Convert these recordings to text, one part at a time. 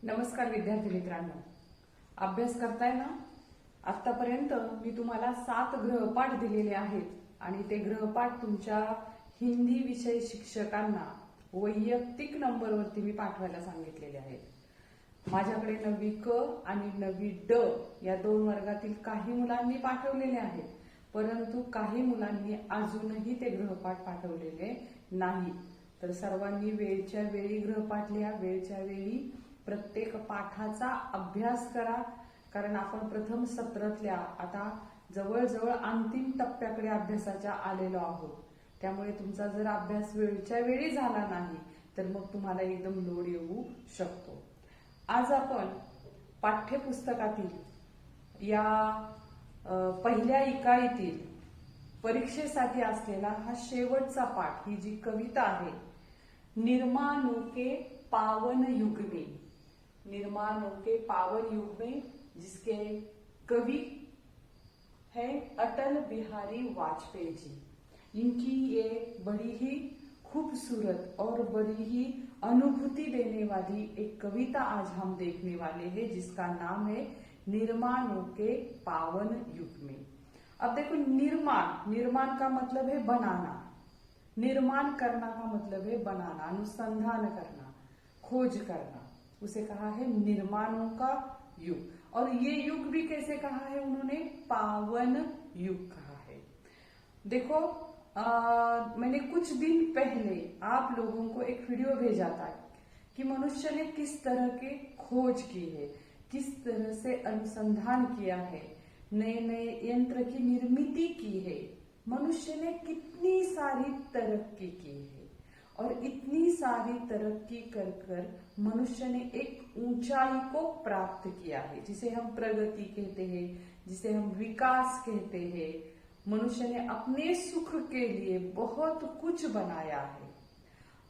नमस्कार विद्यार्थी मित्रांनो, अभ्यास करताय ना? आतापर्यंत मी तुम्हाला 7 गृहपाठ दिलेले आहेत आणि ते गृहपाठ तुमच्या हिंदी विषय शिक्षकांना वैयक्तिक नंबरवरती मी पाठवायला सांगितलेले आहेत. माझ्याकडे 9वी क आणि 9वी ड या 2 वर्गातील काही मुलांनी पाठवलेले आहेत, परंतु काही मुलांनी अजूनही ते गृहपाठ पाठवलेले नाही. तर सर्वांनी वेळच्या वेळी गृहपाठ लिहा, वेळच्या वेळी प्रत्येक पाठाचा अभ्यास करा, कारण आपण प्रथम सत्रातल्या आता जवळजवळ अंतिम टप्प्याकडे अभ्यासाच्या आलेलो आहोत. त्यामुळे तुमचा जर अभ्यास वेळच्या वेळी झाला नाही तर मग तुम्हाला एकदम लोड येऊ शकतो. आज आपण पाठ्यपुस्तकातील या पहिल्या इकाईतील परीक्षेसाठी असलेला हा शेवटचा पाठ, ही जी कविता आहे, निर्माणों के पावन युग में, निर्माणों के पावन युग में, जिसके कवि है अटल बिहारी वाजपेयी जी. इनकी ये बड़ी ही खूबसूरत और बड़ी ही अनुभूति देने वाली एक कविता आज हम देखने वाले हैं, जिसका नाम है निर्माणों के पावन युग में. अब देखो, निर्माण का मतलब है बनाना, निर्माण करना का मतलब है बनाना, अनुसंधान करना, खोज करना, उसे कहा है निर्माणों का युग. और ये युग भी कैसे कहा है उन्होंने? पावन युग कहा है. देखो, मैंने कुछ दिन पहले आप लोगों को एक वीडियो भेजा था कि मनुष्य ने किस तरह के खोज की है, किस तरह से अनुसंधान किया है, नए नए यंत्र की निर्मिति की है, मनुष्य ने कितनी सारी तरक्की की है. और इतनी सारी तरक्की कर कर मनुष्य ने एक ऊंचाई को प्राप्त किया है, जिसे हम प्रगति कहते हैं, जिसे हम विकास कहते हैं. मनुष्य ने अपने सुख के लिए बहुत कुछ बनाया है.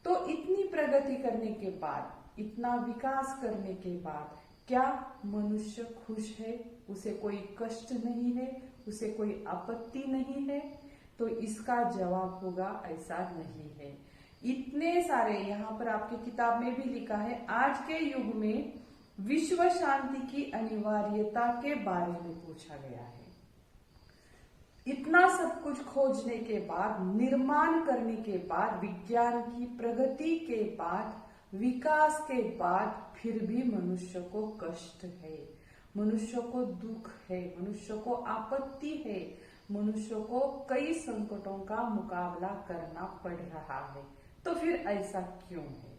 तो इतनी प्रगति करने के बाद, इतना विकास करने के बाद क्या मनुष्य खुश है? उसे कोई कष्ट नहीं है, उसे कोई आपत्ति नहीं है? तो इसका जवाब होगा ऐसा नहीं है. इतने सारे, यहाँ पर आपकी किताब में भी लिखा है, आज के युग में विश्व शांति की अनिवार्यता के बारे में पूछा गया है. इतना सब कुछ खोजने के बाद, निर्माण करने के बाद, विज्ञान की प्रगति के बाद, विकास के बाद फिर भी मनुष्य को कष्ट है, मनुष्य को दुख है, मनुष्य को आपत्ति है, मनुष्य को कई संकटों का मुकाबला करना पड़ रहा है. तो फिर ऐसा क्यों है?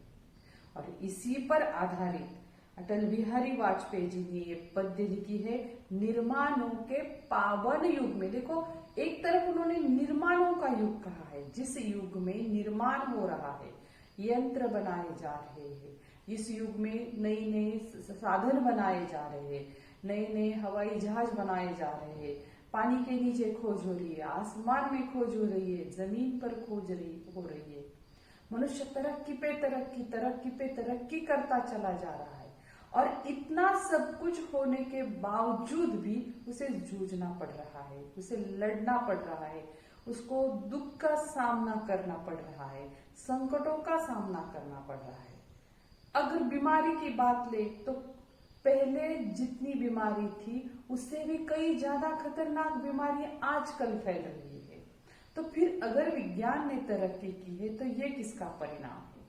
और इसी पर आधारित अटल बिहारी वाजपेयी जी ने ये पद्य लिखी है, निर्माणों के पावन युग में. देखो, एक तरफ उन्होंने निर्माणों का युग कहा है, जिस युग में निर्माण हो रहा है, यंत्र बनाए जा रहे हैं, इस युग में नई नई साधन बनाए जा रहे हैं, नए नए हवाई जहाज बनाए जा रहे हैं, पानी के नीचे खोज हो रही है, आसमान में खोज हो रही है, जमीन पर खोज हो रही है. मनुष्य तरक्की पे तरक्की, तरक्की पे तरक्की करता चला जा रहा है. और इतना सब कुछ होने के बावजूद भी उसे जूझना पड़ रहा है, उसे लड़ना पड़ रहा है, उसको दुख का सामना करना पड़ रहा है, संकटों का सामना करना पड़ रहा है. अगर बीमारी की बात ले तो पहले जितनी बीमारी थी उससे भी कई ज्यादा खतरनाक बीमारियां आजकल फैल रही है. तो फिर अगर विज्ञान ने तरक्की की है तो ये किसका परिणाम है?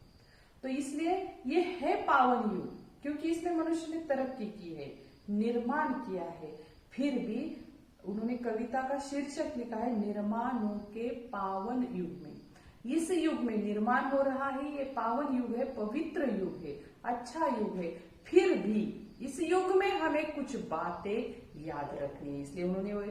तो इसलिए ये है पावन युग, क्योंकि इसमें मनुष्य ने तरक्की की है, निर्माण किया है. फिर भी उन्होंने कविता का शीर्षक लिखा है, निर्माणों के पावन युग में. इस युग में निर्माण हो रहा है, ये पावन युग है, पवित्र युग है, अच्छा युग है. फिर भी इस युग में हमें कुछ बातें याद रखनी है. इसलिए उन्होंने वो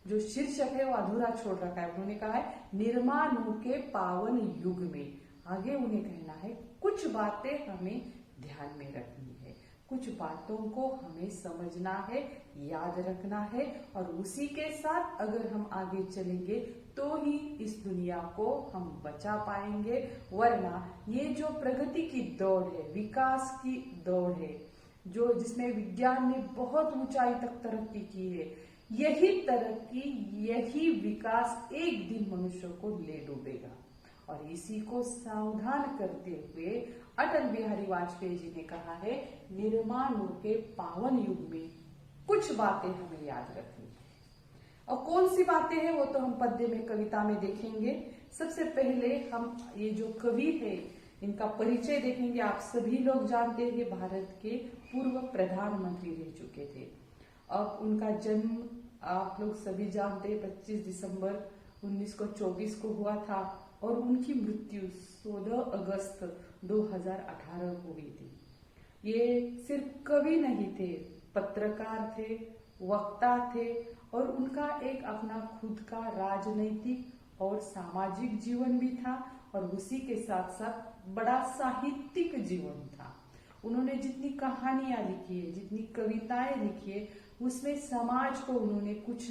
जो शीर्षक है वो अधूरा छोड़ रखा है. उन्होंने कहा है निर्माणों के पावन युग में. आगे उन्हें कहना है कुछ बातें हमें ध्यान में रखनी है, कुछ बातों को हमें समझना है, याद रखना है, और उसी के साथ अगर हम आगे चलेंगे तो ही इस दुनिया को हम बचा पाएंगे. वरना ये जो प्रगति की दौड़ है, विकास की दौड़ है, जो जिसमें विज्ञान ने बहुत ऊंचाई तक तरक्की की है, यही तरक्की, यही विकास एक दिन मनुष्य को ले डूबेगा. और इसी को सावधान करते हुए अटल बिहारी वाजपेयी जी ने कहा है, निर्माणों के पावन युग में कुछ बातें हमें याद रखनी है। और कौन सी बातें हैं वो तो हम पद्य में, कविता में देखेंगे। सबसे पहले हम ये जो कवि है इनका परिचय देखेंगे। आप सभी लोग जानते हैं कि भारत के पूर्व प्रधानमंत्री रह चुके थे। अब उनका जन्म आप लोग सभी जानते हैं 25 दिसंबर 1924 को हुआ था और उनकी मृत्यु 16 अगस्त 2018 को हुई थी। ये सिर्फ कवि नहीं थे, पत्रकार थे, वक्ता थे और उनका एक अपना खुद का राजनैतिक और सामाजिक जीवन भी था और उसी के साथ साथ बड़ा साहित्यिक जीवन था। उन्होंने जितनी कहानियां लिखी है, जितनी कविताएं लिखी है, उसमें समाज को उन्होंने कुछ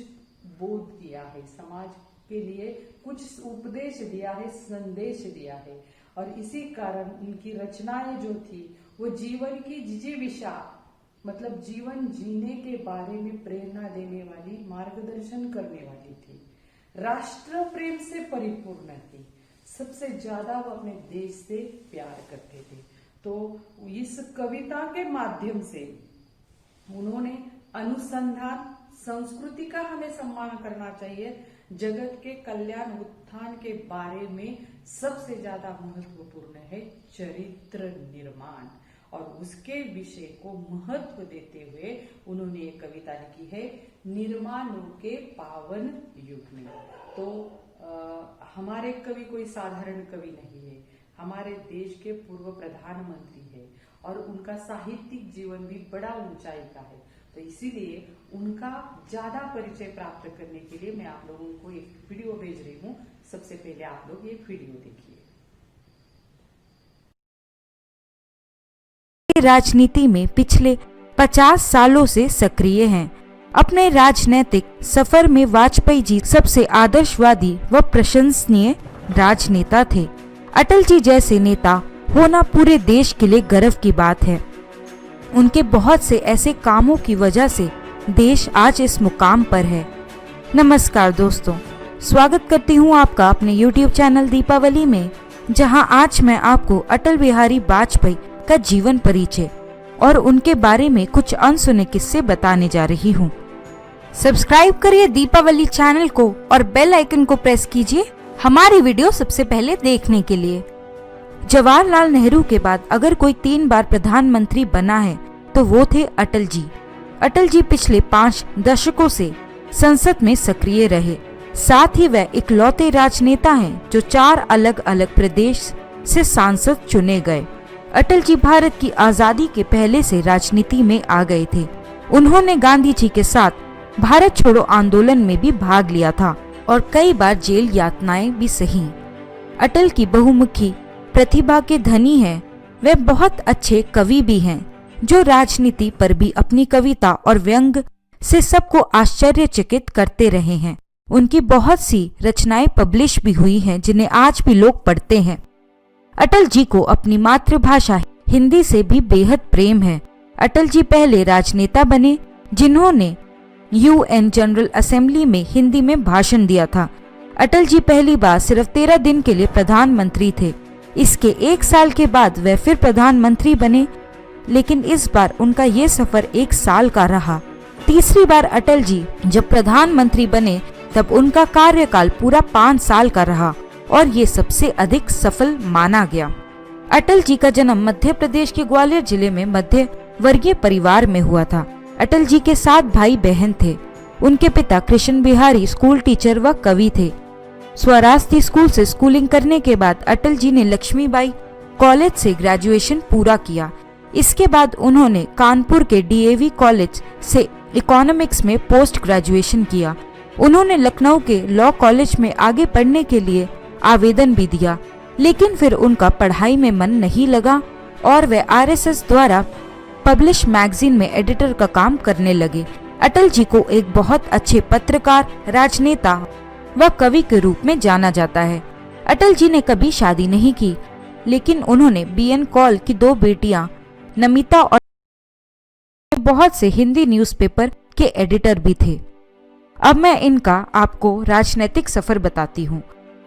बोध दिया है, समाज के लिए कुछ उपदेश दिया है, संदेश दिया है। और इसी कारण उनकी रचनाएं जो थी वो जीवन की जिजीविषा, मतलब जीवन जीने के बारे में प्रेरणा देने वाली, मार्गदर्शन करने वाली थी। राष्ट्र प्रेम से परिपूर्ण थी। सबसे ज्यादा वो अपने देश से प्यार करते थे। तो इस कविता के माध्यम से उन्होंने अनुसंधान, संस्कृति का हमें सम्मान करना चाहिए, जगत के कल्याण उत्थान के बारे में सबसे ज्यादा महत्वपूर्ण है चरित्र निर्माण, और उसके विषय को महत्व देते हुए उन्होंने एक कविता लिखी है, निर्माणों के पावन युग में। तो हमारे कवि कोई साधारण कवि नहीं है, हमारे देश के पूर्व प्रधानमंत्री है और उनका साहित्यिक जीवन भी बड़ा ऊंचाई का है। तो इसीलिए उनका ज्यादा परिचय प्राप्त करने के लिए मैं आप लोगों को एक वीडियो भेज रही हूँ। सबसे पहले आप लोग ये वीडियो देखिए। राजनीति में पिछले 50 सालों से सक्रिय हैं। अपने राजनीतिक सफर में वाजपेयी जी सबसे आदर्शवादी व प्रशंसनीय राजनेता थे। अटल जी जैसे नेता होना पूरे देश के लिए गर्व की बात है। उनके बहुत से ऐसे कामों की वजह से देश आज इस मुकाम पर है। नमस्कार दोस्तों, स्वागत करती हूँ आपका अपने YouTube चैनल दीपावली में, जहाँ आज मैं आपको अटल बिहारी वाजपेयी का जीवन परिचय और उनके बारे में कुछ अनसुने किस्से बताने जा रही हूँ। सब्सक्राइब करिए दीपावली चैनल को और बेल आइकन को प्रेस कीजिए हमारी वीडियो सबसे पहले देखने के लिए। जवाहरलाल नेहरू के बाद अगर कोई 3 बार प्रधानमंत्री बना है तो वो थे अटल जी। अटल जी पिछले 5 दशकों से संसद में सक्रिय रहे। साथ ही वह इकलौते राजनेता हैं जो 4 अलग अलग प्रदेश से सांसद चुने गए। अटल जी भारत की आजादी के पहले से राजनीति में आ गए थे। उन्होंने गांधी जी के साथ भारत छोड़ो आंदोलन में भी भाग लिया था और कई बार जेल यातनाएं भी सही। अटल की बहुमुखी प्रतिभा के धनी हैं। वे बहुत अच्छे कवि भी हैं जो राजनीति पर भी अपनी कविता और व्यंग से सबको आश्चर्यचकित करते रहे हैं। उनकी बहुत सी रचनाएं पब्लिश भी हुई हैं जिन्हें आज भी लोग पढ़ते हैं। अटल जी को अपनी मातृभाषा हिंदी से भी बेहद प्रेम है। अटल जी पहले राजनेता बने जिन्होंने UN जनरल असेंबली में हिंदी में भाषण दिया था। अटल जी पहली बार सिर्फ 13 दिन के लिए प्रधानमंत्री थे। इसके 1 साल के बाद वे फिर प्रधानमंत्री बने, लेकिन इस बार उनका ये सफर 1 साल का रहा। तीसरी बार अटल जी जब प्रधानमंत्री बने तब उनका कार्यकाल पूरा 5 साल का रहा और ये सबसे अधिक सफल माना गया। अटल जी का जन्म मध्य प्रदेश के ग्वालियर जिले में मध्य वर्गीय परिवार में हुआ था। अटल जी के 7 भाई बहन थे। उनके पिता कृष्ण बिहारी स्कूल टीचर व कवि थे। स्वराष्ट्रीय स्कूल से स्कूलिंग करने के बाद अटल जी ने लक्ष्मीबाई कॉलेज से ग्रेजुएशन पूरा किया। इसके बाद उन्होंने कानपुर के DAV कॉलेज से इकोनॉमिक्स में पोस्ट ग्रेजुएशन किया। उन्होंने लखनऊ के लॉ कॉलेज में आगे पढ़ने के लिए आवेदन भी दिया, लेकिन फिर उनका पढ़ाई में मन नहीं लगा और वे RSS द्वारा पब्लिश मैगजीन में एडिटर का काम करने लगे। अटल जी को एक बहुत अच्छे पत्रकार, राजनेता व कवि के रूप में जाना जाता है। अटल जी ने कभी शादी नहीं की, लेकिन उन्होंने BN कॉल की 2 बेटियां नमिता और बहुत से हिंदी न्यूज़पेपर के एडिटर भी थे। अब मैं इनका आपको राजनीतिक सफर बताती हूँ।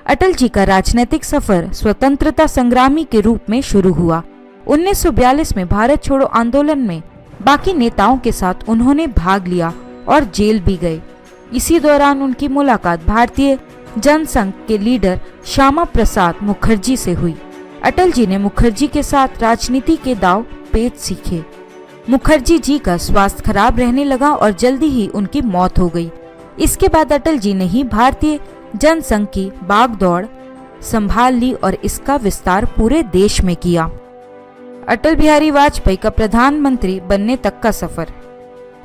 अटल जी का राजनीतिक सफर स्वतंत्रता संग्रामी के रूप में शुरू हुआ। 1942 में भारत छोड़ो आंदोलन में बाकी नेताओं के साथ उन्होंने भाग लिया और जेल भी गए। इसी दौरान उनकी मुलाकात भारतीय जनसंघ के लीडर श्यामा प्रसाद मुखर्जी से हुई। अटल जी ने मुखर्जी के साथ राजनीति के दांव पेच सीखे। मुखर्जी जी का स्वास्थ्य खराब रहने लगा और जल्दी ही उनकी मौत हो गई। इसके बाद अटल जी ने ही भारतीय जनसंघ की बागडोर संभाल ली और इसका विस्तार पूरे देश में किया। अटल बिहारी वाजपेयी का प्रधानमंत्री बनने तक का सफर।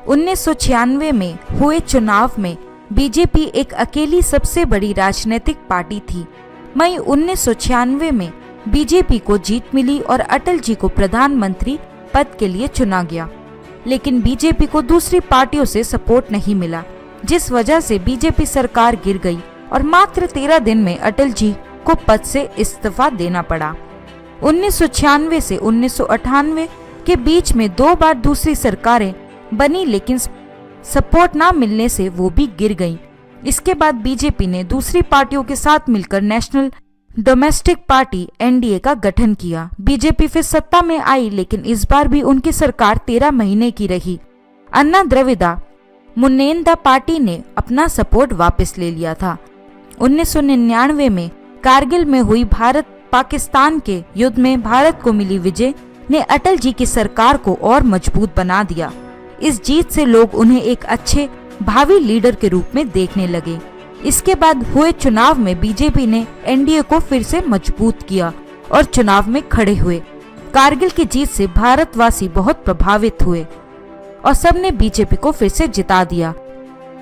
1996 में हुए चुनाव में बीजेपी एक अकेली सबसे बड़ी राजनीतिक पार्टी थी। मई 1996 में बीजेपी को जीत मिली और अटल जी को प्रधानमंत्री पद के लिए चुना गया, लेकिन बीजेपी को दूसरी पार्टियों से सपोर्ट नहीं मिला, जिस वजह से बीजेपी सरकार गिर गई और मात्र 13 दिन में अटल जी को पद से इस्तीफा देना पड़ा। 1996 से 1998 के बीच में 2 बार दूसरी सरकारें बनी, लेकिन सपोर्ट ना मिलने से वो भी गिर गईं। इसके बाद बीजेपी ने दूसरी पार्टियों के साथ मिलकर नेशनल डोमेस्टिक पार्टी एनडीए का गठन किया। बीजेपी फिर सत्ता में आई, लेकिन इस बार भी उनकी सरकार 13 महीने की रही। अन्ना द्रविड़ा मुन्नेंदा पार्टी ने अपना सपोर्ट वापस ले लिया था। 1999 में कारगिल में हुई भारत पाकिस्तान के युद्ध में भारत को मिली विजय ने अटल जी की सरकार को और मजबूत बना दिया। इस जीत से लोग उन्हें एक अच्छे भावी लीडर के रूप में देखने लगे। इसके बाद हुए चुनाव में बीजेपी ने एनडीए को फिर से मजबूत किया और चुनाव में खड़े हुए। कारगिल की जीत से भारतवासी बहुत प्रभावित हुए और सबने बीजेपी को फिर से जिता दिया,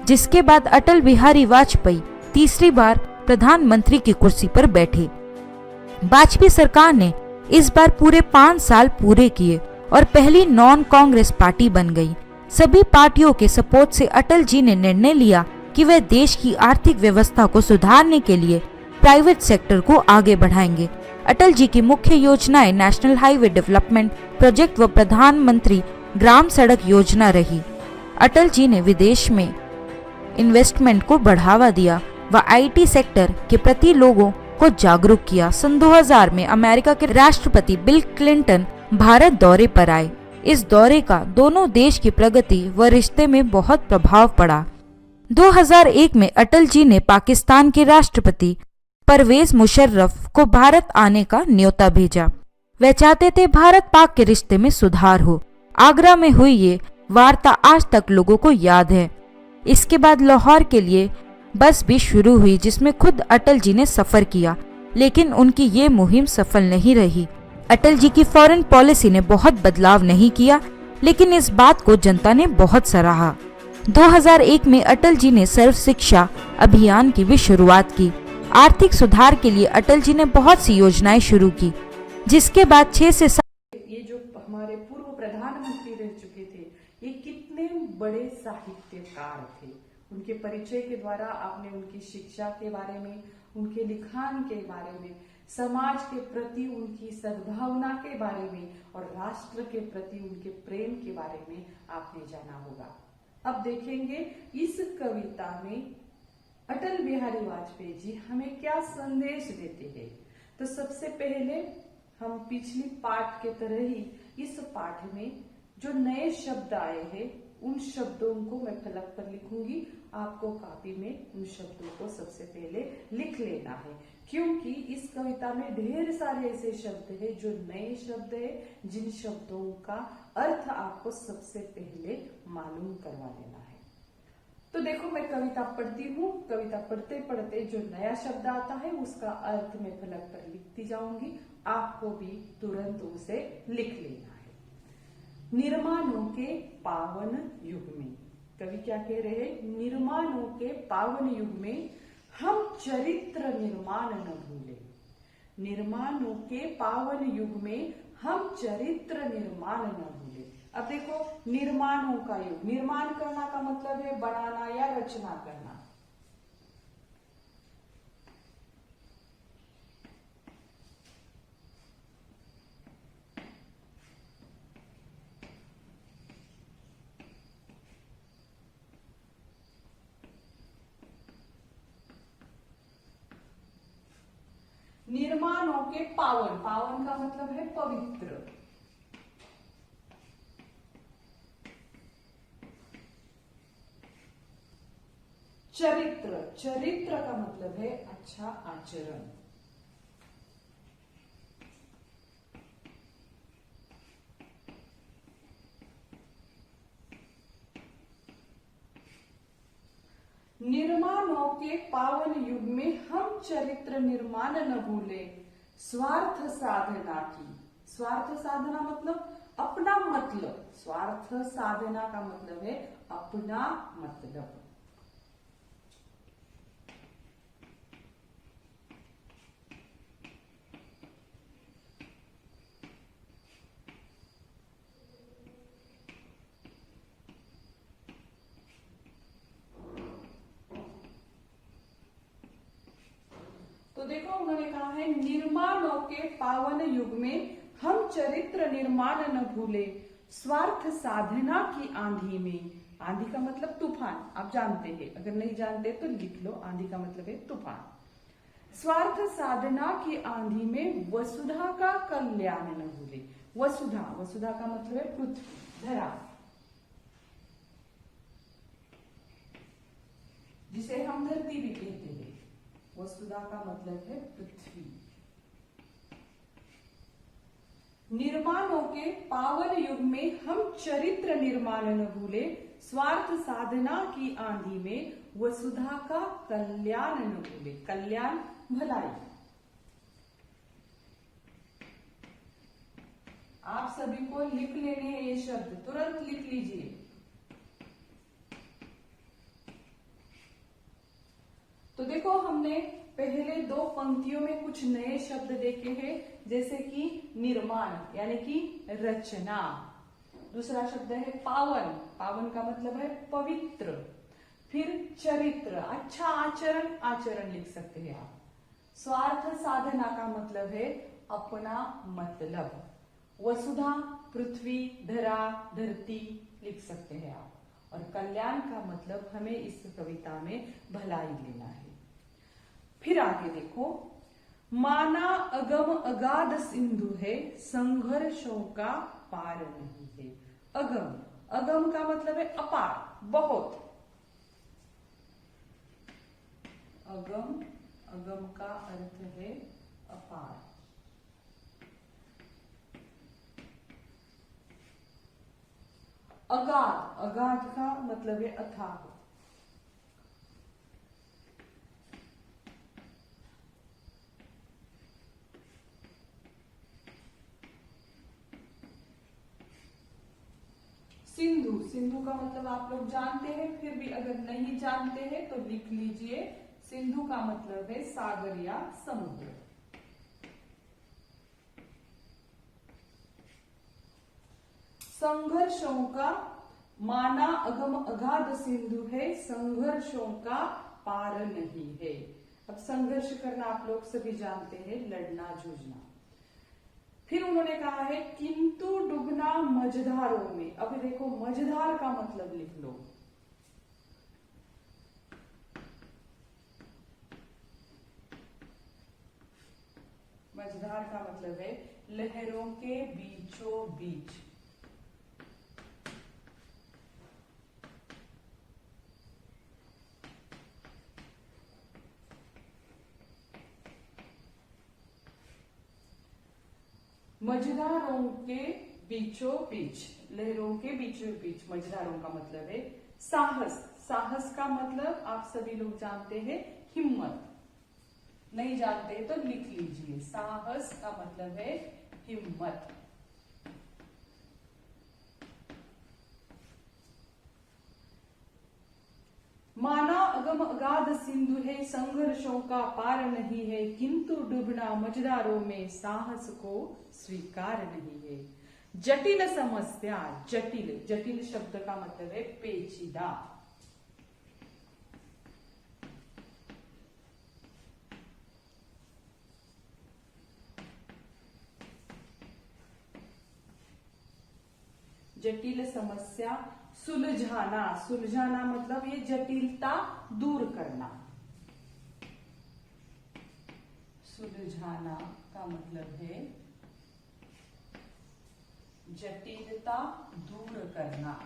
जिसके बाद अटल बिहारी वाजपेयी तीसरी बार प्रधानमंत्री की कुर्सी पर बैठे। वाजपेयी सरकार ने इस बार पूरे 5 साल पूरे किए और पहली नॉन कांग्रेस पार्टी बन गई। सभी पार्टियों के सपोर्ट से अटल जी ने निर्णय लिया कि वे देश की आर्थिक व्यवस्था को सुधारने के लिए प्राइवेट सेक्टर को आगे बढ़ाएंगे। अटल जी की मुख्य योजनाएं नेशनल हाईवे डेवलपमेंट प्रोजेक्ट व प्रधानमंत्री ग्राम सड़क योजना रही। अटल जी ने विदेश में इन्वेस्टमेंट को बढ़ावा दिया व आईटी सेक्टर के प्रति लोगों को जागरूक किया। सन 2000 में अमेरिका के राष्ट्रपति बिल क्लिंटन भारत दौरे पर आए। इस दौरे का दोनों देश की प्रगति व रिश्ते में बहुत प्रभाव पड़ा। 2001 में अटल जी ने पाकिस्तान के राष्ट्रपति परवेज मुशर्रफ को भारत आने का न्योता भेजा। वे चाहते थे भारत पाक के रिश्ते में सुधार हो। आगरा में हुई ये वार्ता आज तक लोगों को याद है। इसके बाद लाहौर के लिए बस भी शुरू हुई, जिसमें खुद अटल जी ने सफर किया, लेकिन उनकी ये मुहिम सफल नहीं रही। अटल जी की फॉरेन पॉलिसी ने बहुत बदलाव नहीं किया, लेकिन इस बात को जनता ने बहुत सराहा। 2001 में अटल जी ने सर्व शिक्षा अभियान की भी शुरुआत की। आर्थिक सुधार के लिए अटल जी ने बहुत सी योजनाएं शुरू की, जिसके बाद 6 से 7 ये जो हमारे पूर्व प्रधानमंत्री रह चुके थे, ये कितने बड़े साहित्यकार थे। उनके परिचय के द्वारा आपने उनकी शिक्षा के बारे में, उनके लिखान के बारे में, समाज के प्रति उनकी सद्भावना के बारे में और राष्ट्र के प्रति उनके प्रेम के बारे में आपने जाना होगा। अब देखेंगे इस कविता में अटल बिहारी वाजपेयी जी हमें क्या संदेश देते हैं। तो सबसे पहले हम पिछली पाठ के तरह ही इस पाठ में जो नए शब्द आए हैं उन शब्दों को मैं फलक पर लिखूंगी। आपको कॉपी में उन शब्दों को सबसे पहले लिख लेना है, क्योंकि इस कविता में ढेर सारे ऐसे शब्द हैं जो नए शब्द है, जिन शब्दों का अर्थ आपको सबसे पहले मालूम करवा लेना है। तो देखो, मैं कविता पढ़ती हूँ। कविता पढ़ते पढ़ते जो नया शब्द आता है उसका अर्थ मैं फलक पर लिखती जाऊंगी। आपको भी तुरंत उसे लिख लेना है। निर्माणों के पावन युग में, कवि क्या कह रहे हैं? निर्माणों के पावन युग में हम चरित्र निर्माण न भूले। निर्माणों के पावन युग में हम चरित्र निर्माण न भूले। अब देखो, निर्माणों का युग, निर्माण करना का मतलब है बनाना या रचना करना। निर्माणों के पावन, पावन का मतलब है पवित्र। चरित्र, चरित्र का मतलब है अच्छा आचरण। निर्माणों के पावन युग में हम चरित्र निर्माण न भूले, स्वार्थ साधना की। स्वार्थ साधना मतलब अपना मतलब, स्वार्थ साधना का मतलब है अपना मतलब। तो देखो उन्होंने कहा है निर्माणों के पावन युग में हम चरित्र निर्माण न भूले, स्वार्थ साधना की आंधी में। आंधी का मतलब तूफान, आप जानते हैं, अगर नहीं जानते तो लिख लो, आंधी का मतलब है तूफान। स्वार्थ साधना की आंधी में वसुधा का कल्याण न भूले। वसुधा, वसुधा का मतलब है पृथ्वी, धरा, जिसे हम धरती भी कहते हैं। वसुधा का मतलब है पृथ्वी। निर्माणों के पावन युग में हम चरित्र निर्माण न भूले, स्वार्थ साधना की आंधी में वसुधा का कल्याण न भूले। कल्याण भलाई। आप सभी को लिख लेने हैं ये शब्द, तुरंत लिख लीजिए। तो देखो हमने पहले दो पंक्तियों में कुछ नए शब्द देखे हैं, जैसे कि निर्माण यानी कि रचना। दूसरा शब्द है पावन, पावन का मतलब है पवित्र। फिर चरित्र, अच्छा आचरण, आचरण लिख सकते हैं आप। स्वार्थ साधना का मतलब है अपना मतलब। वसुधा पृथ्वी, धरा, धरती लिख सकते हैं आप। और कल्याण का मतलब हमें इस कविता में भलाई लेना है। फिर आगे देखो, माना अगम अगाध सिंधु है, संघर्षों का पार नहीं है। अगम, अगम का मतलब है अपार, बहुत। अगम, अगम का अर्थ है अपार। अगाध, अगाध का मतलब है अथाह। सिंधु, सिंधु का मतलब आप लोग जानते हैं, फिर भी अगर नहीं जानते हैं तो लिख लीजिए। सिंधु का मतलब है सागर या समुद्र। संघर्षों का, माना अगम अगाध सिंधु है, संघर्षों का पार नहीं है। अब संघर्ष करना आप लोग सभी जानते हैं, लड़ना, जूझना। फिर उन्होंने कहा है किंतु डूबना मझधारों में। अब देखो मझधार का मतलब लिख लो। मझधार का मतलब है लहरों के बीचों बीच। मझधारों के बीचों बीच, लहरों के बीचों बीच। मझधारों का मतलब है साहस। साहस का मतलब आप सभी लोग जानते हैं हिम्मत। नहीं जानते तो लिख लीजिए, साहस का मतलब है हिम्मत। माना अगम अगाध सिंधु है, संघर्षों का पार नहीं है, किंतु डूबना मझधारों में साहस को स्वीकार नहीं है। जटिल समस्या, जटिल, जटिल शब्द का मतलब है पेचीदा। जटिल समस्या सुलझाना, सुलझाना मतलब ये जटिलता दूर करना। सुलझाना का मतलब है जटिलता दूर करना।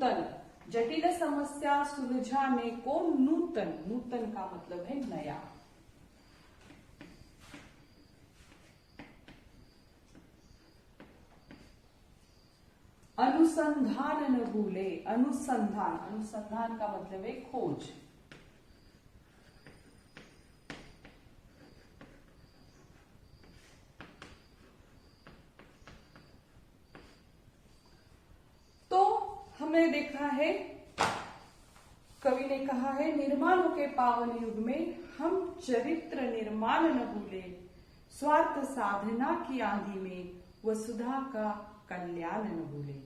नूतन, जटिल समस्या सुलझाने को नूतन, नूतन का मतलब है नया। अनुसंधान न भूले, अनुसंधान, अनुसंधान का मतलब है खोज। तो हमने देखा है, कवि ने कहा है, निर्माणों के पावन युग में हम चरित्र निर्माण न भूले, स्वार्थ साधना की आंधी में वसुधा का कल्याण न भूले।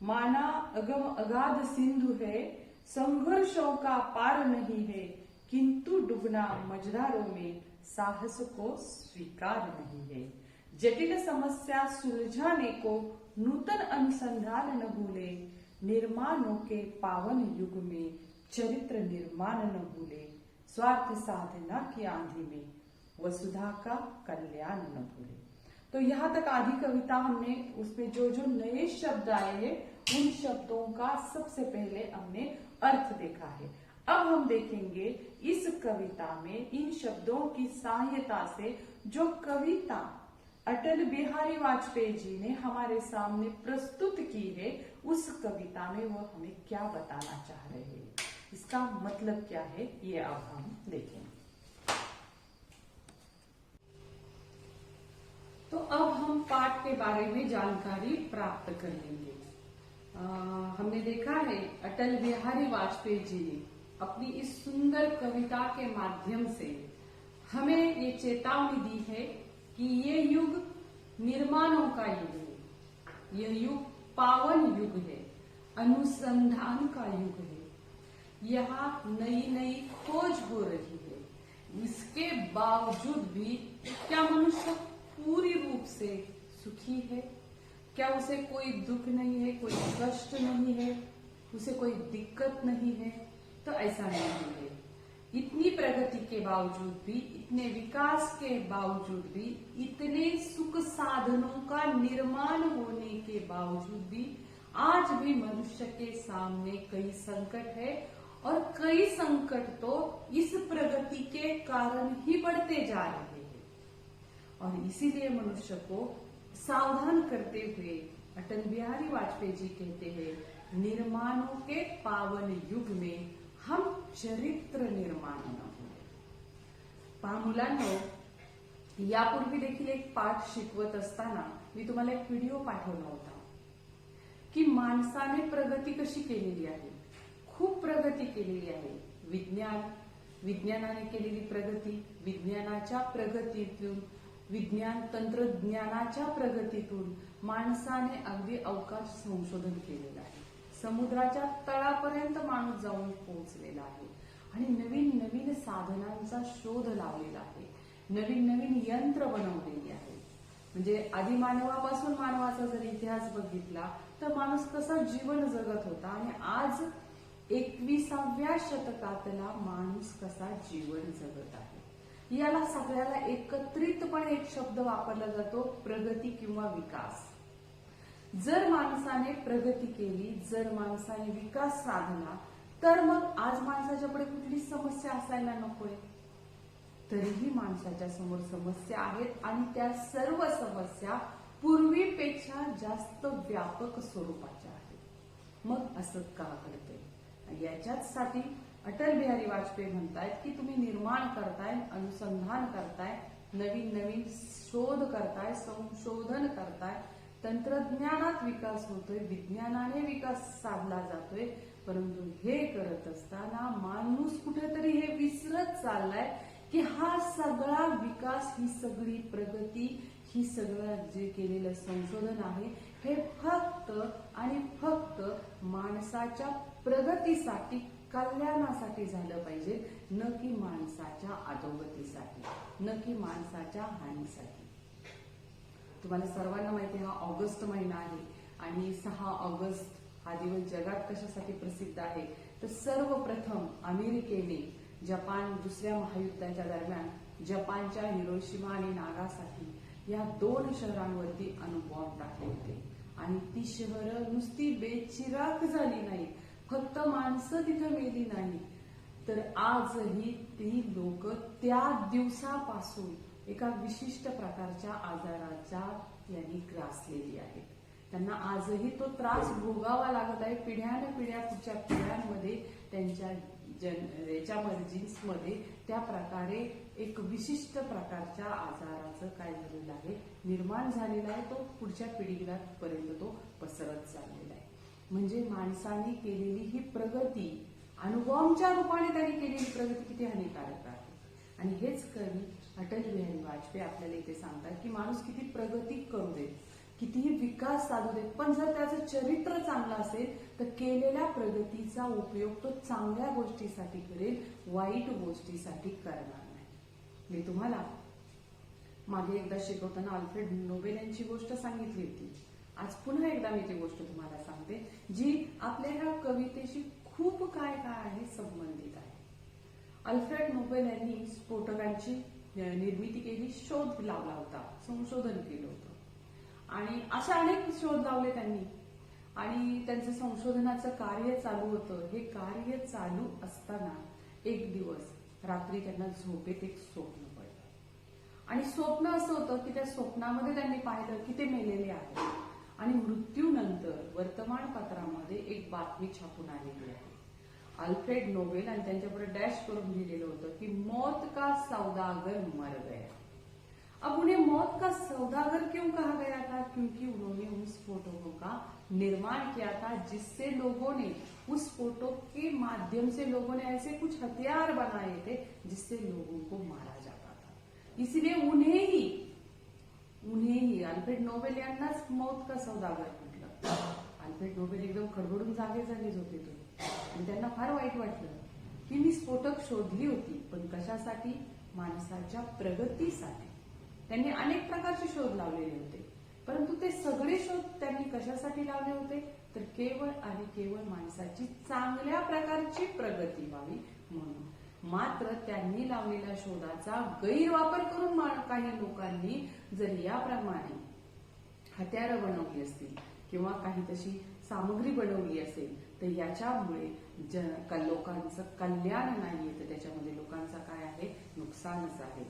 माना अगम अगाध सिंधु है, संघर्षों का पार नहीं है, किंतु डूबना मझधारों में साहस को स्वीकार नहीं है। जटिल समस्या सुलझाने को नूतन अनुसंधान न भूले, निर्माणों के पावन युग में चरित्र निर्माण न भूले, स्वार्थ साधना की आंधी में वसुधा का कल्याण न भूले। तो यहाँ तक आधी कविता हमने उसमें जो जो नए शब्द आए हैं उन शब्दों का सबसे पहले हमने अर्थ देखा है। अब हम देखेंगे इस कविता में इन शब्दों की सहायता से जो कविता अटल बिहारी वाजपेयी जी ने हमारे सामने प्रस्तुत की है, उस कविता में वो हमें क्या बताना चाह रहे हैं, इसका मतलब क्या है, ये अब हम देखेंगे। तो अब हम पाठ के बारे में जानकारी प्राप्त कर लेंगे। हमने देखा है अटल बिहारी वाजपेयी जी ने अपनी इस सुंदर कविता के माध्यम से हमें ये चेतावनी दी है कि ये युग निर्माणों का युग है, यह युग पावन युग है, अनुसंधान का युग है। यहाँ नई नई खोज हो रही है। इसके बावजूद भी क्या मनुष्य पूरी रूप से सुखी है? क्या उसे कोई दुख नहीं है, कोई कष्ट नहीं है, उसे कोई दिक्कत नहीं है? तो ऐसा नहीं है। इतनी प्रगति के बावजूद भी, इतने विकास के बावजूद भी, इतने सुख साधनों का निर्माण होने के बावजूद भी आज भी मनुष्य के सामने कई संकट है, और कई संकट तो इस प्रगति के कारण ही बढ़ते जा रहे हैं। और इसीलिए मनुष्य को सावधान करते हुए अटल बिहारी वाजपेयी जी कहते हैं, निर्माणों के पावन युग में हम चरित्र निर्माण न भूले। पहा मुलांनो, यापूर्वी देखील एक पाठ शिकवत असताना मी तुम्हाला एक व्हिडिओ पाठवला होता की माणसाने प्रगती कशी केलेली आहे। खूप प्रगती केलेली आहे। विज्ञानाने केलेली प्रगती, विज्ञानाच्या प्रगतीतून, विज्ञान तंत्रज्ञानाच्या प्रगतीतून माणसाने अगदी अवकाश संशोधन केलेलं आहे। समुद्राच्या तळापर्यंत माणूस जाऊन पोहोचलेला आहे आणि नवीन नवीन साधनांचा शोध लावलेला आहे, नवीन नवीन यंत्र बनवलेली आहे। म्हणजे आधी मानवापासून मानवाचा जर इतिहास बघितला तर माणूस कसा जीवन जगत होता आणि आज 21व्या शतकातला माणूस कसा जीवन जगत आहे। याला सगळ्याला एकत्रितपणे एक शब्द वापरला जातो, प्रगती किंवा विकास। जर माणसाने प्रगती केली, जर माणसाने विकास साधला, तर मग आज माणसाच्या पुढे कुठली समस्या असायला नकोय। तरीही माणसाच्या समोर समस्या आहेत आणि त्या सर्व समस्या पूर्वीपेक्षा जास्त व्यापक स्वरूपाच्या आहेत। मग असं का घडतंय? याच्यासाठी अटल बिहारी वाजपेयी म्हणतायत की तुम्ही निर्माण करताय, अनुसंधान करताय, नवीन नवीन शोध करताय, संशोधन करताय, तंत्रज्ञानात विकास होतोय, विज्ञानाने विकास साधला जातोय, परंतु हे करत असताना माणूस कुठेतरी हे विसरत चाललाय की हा सगळा विकास, ही सगळी प्रगती, ही सगळं जे केलेलं संशोधन आहे हे फक्त आणि फक्त माणसाच्या प्रगतीसाठी, कल्याणासाठी झालं पाहिजे, न की माणसाच्या अधोगतीसाठी, न की माणसाच्या हानीसाठी। तुम्हाला सर्वांना माहिती आहे हा ऑगस्ट महिना आहे आणि 6 ऑगस्ट हा दिवस जगात कशासाठी प्रसिद्ध आहे तर सर्वप्रथम अमेरिकेने जपान दुसऱ्या महायुद्धाच्या दरम्यान जपानच्या हिरोशिमा आणि नागासाकी या 2 शहरांवरती अणुबॉम्ब टाकले होते आणि ती शहरं नुसती बेचिराख झाली नाही, फक्त माणसं तिथं मेली नाही, तर आजही ती लोक त्या दिवसापासून एका विशिष्ट प्रकारच्या आजाराच्या यांनी ग्रासलेली आहेत. त्यांना आजही तो त्रास भोगावा लागत आहे. पिढ्यानपिढ्या पुढच्या पिढ्यांमध्ये त्यांच्या जीन्समध्ये त्या प्रकारे एक विशिष्ट प्रकारच्या आजाराचं काय झालेलं आहे, निर्माण झालेला आहे. तो पुढच्या पिढीला पर्यंत तो पसरत चाललेला आहे. म्हणजे माणसाने केलेली ही प्रगती, अणुबॉम्बच्या रूपाने त्यांनी केलेली प्रगती किती हानिकारक आहे. आणि हेच कवी अटल बिहारी वाजपेयी आपल्याला इथे सांगतात की माणूस किती प्रगती करू दे, कितीही विकास साधू दे, पण जर त्याचं चरित्र चांगलं असेल तर केलेल्या प्रगतीचा उपयोग तो चांगल्या गोष्टीसाठी करेल, वाईट गोष्टीसाठी करणार नाही. मी तुम्हाला मागे एकदा शिकवताना अल्फ्रेड नोबेल यांची गोष्ट सांगितली होती. आज पुन्हा एकदा मी ती गोष्ट तुम्हाला सांगते, जी आपल्या ह्या कवितेशी खूप काय आहे संबंधित आहे. अल्फ्रेड नोबेल यांनी स्फोटकांची निर्मिती केली, शोध लावला होता, संशोधन केलं होतं आणि अशा अनेक शोध लावले त्यांनी. आणि त्यांचं संशोधनाचं कार्य चालू होतं. हे कार्य चालू असताना एक दिवस रात्री त्यांना झोपेत एक स्वप्न पडलं आणि स्वप्न असं होतं की त्या स्वप्नामध्ये त्यांनी पाहिलं की ते मेलेले आहेत आणि मृत्यूनंतर वर्तमानपत्रामध्ये एक बातमी छापून आलेली आहे. अल्फ्रेड नोबेल आणि त्यांच्यापुढे डॅश करून लिहिलेलं होतं की मौत का सौदागर मर गया. अब उन्हें मौत का सौदागर क्यों कहा गया था? क्योंकि उन्होंने उस फोटो का निर्माण किया था, जिससे लोगों ने उस फोटो के माध्यम से लोगों ने ऐसे कुछ हथियार बनाए थे जिससे लोगों को मारा जाता था. इसलिए उन्हेंही अल्फ्रेड नोबेल यांनाच मौत का सौदागर म्हटलं. अल्फ्रेड नोबेल एकदम खडबडून जागेच होते तो आणि त्यांना फार वाईट वाटलं की मी स्फोटक शोधली होती, पण कशासाठी? माणसाच्या प्रगतीसाठी. त्यांनी अनेक प्रकारचे शोध लावलेले होते, परंतु ते सगळे शोध त्यांनी कशासाठी लावले होते? तर केवळ आणि केवळ माणसाची चांगल्या प्रकारची प्रगती व्हावी म्हणून. मात्र त्यांनी लावलेल्या शोधाचा गैरवापर करून काही लोकांनी जर याप्रमाणे हत्यारं बनवली असतील किंवा काही तशी सामग्री बनवली असेल तर याच्यामुळे लोकांचं कल्याण नाहीये, तर त्याच्यामध्ये लोकांचा काय आहे, नुकसानच आहे.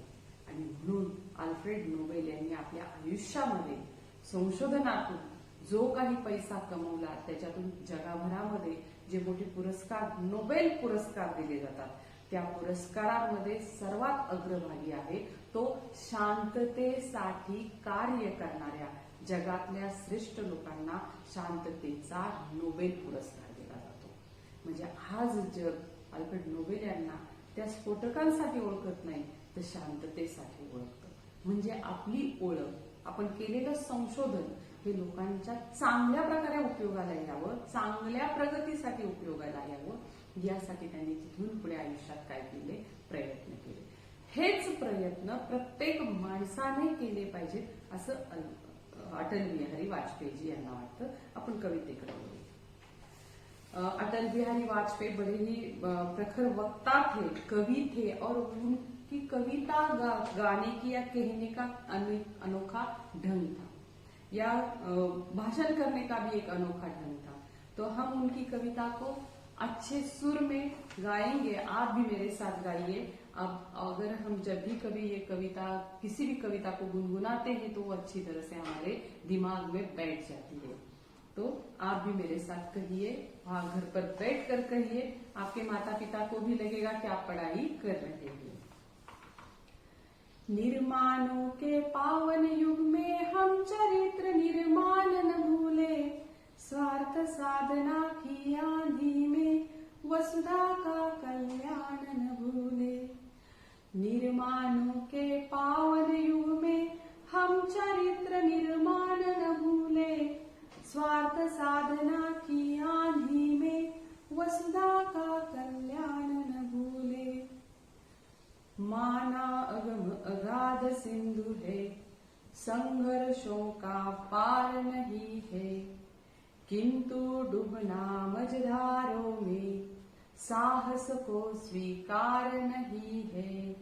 आणि म्हणून अल्फ्रेड नोबेल यांनी आपल्या आयुष्यामध्ये संशोधनातून जो काही पैसा कमवला, त्याच्यातून जगभरामध्ये जे मोठे पुरस्कार, नोबेल पुरस्कार दिले जातात, त्या पुरस्कारांमध्ये सर्वात अग्रभागी आहे तो शांततेसाठी कार्य करणाऱ्या जगातल्या श्रेष्ठ लोकांना शांततेचा नोबेल पुरस्कार दिला जातो. म्हणजे आज जग अल्फ्रेड नोबेल यांना त्या स्फोटकांसाठी ओळखत नाही, तर शांततेसाठी ओळखतं. म्हणजे आपली ओळख, आपण केलेलं संशोधन हे लोकांच्या चांगल्या प्रकारे उपयोगाला यावं, चांगल्या प्रगतीसाठी उपयोगाला यावं, यासाठी त्यांनी तिथून पुढे आयुष्यात काय केले, प्रयत्न केले. हेच प्रयत्न प्रत्येक माणसाने केले पाहिजेत असं अटल बिहारी वाजपेयी यांना वाटतं. आपण कवितेकडे वळूया. अटल बिहारी वाजपेयी बड़े ही प्रखर वक्ता थे, कवि थे और उनकी कविता गाने की या कहने का अनोखा ढंग था, या भाषण करने का भी एक अनोखा ढंग था. तो हम उनकी कविता को अच्छे सुर में गाएंगे. आप भी मेरे साथ गाइए. अब अगर हम जब भी कभी ये कविता, किसी भी कविता को गुनगुनाते हैं तो वो अच्छी तरह से हमारे दिमाग में बैठ जाती है. तो आप भी मेरे साथ कहिए, वहां घर पर बैठ कर कहिए. आपके माता पिता को भी लगेगा कि आप पढ़ाई कर रहे हैं. निर्माणों के पावन युग में हम चरित्र निर्माण न भूले, स्वार्थ साधना की आंधी में वसुधा का कल्याण न भूले. निर्माणों के पावन युग में हम चरित्र निर्माण न भूले, स्वार्थ साधना की आंधी में वसुधा का कल्याण न भूले. माना अगम अगाध सिंधु है, संघर्षों का पार नहीं है, किंतु डूबना मझधारों में साहस को स्वीकार नहीं है.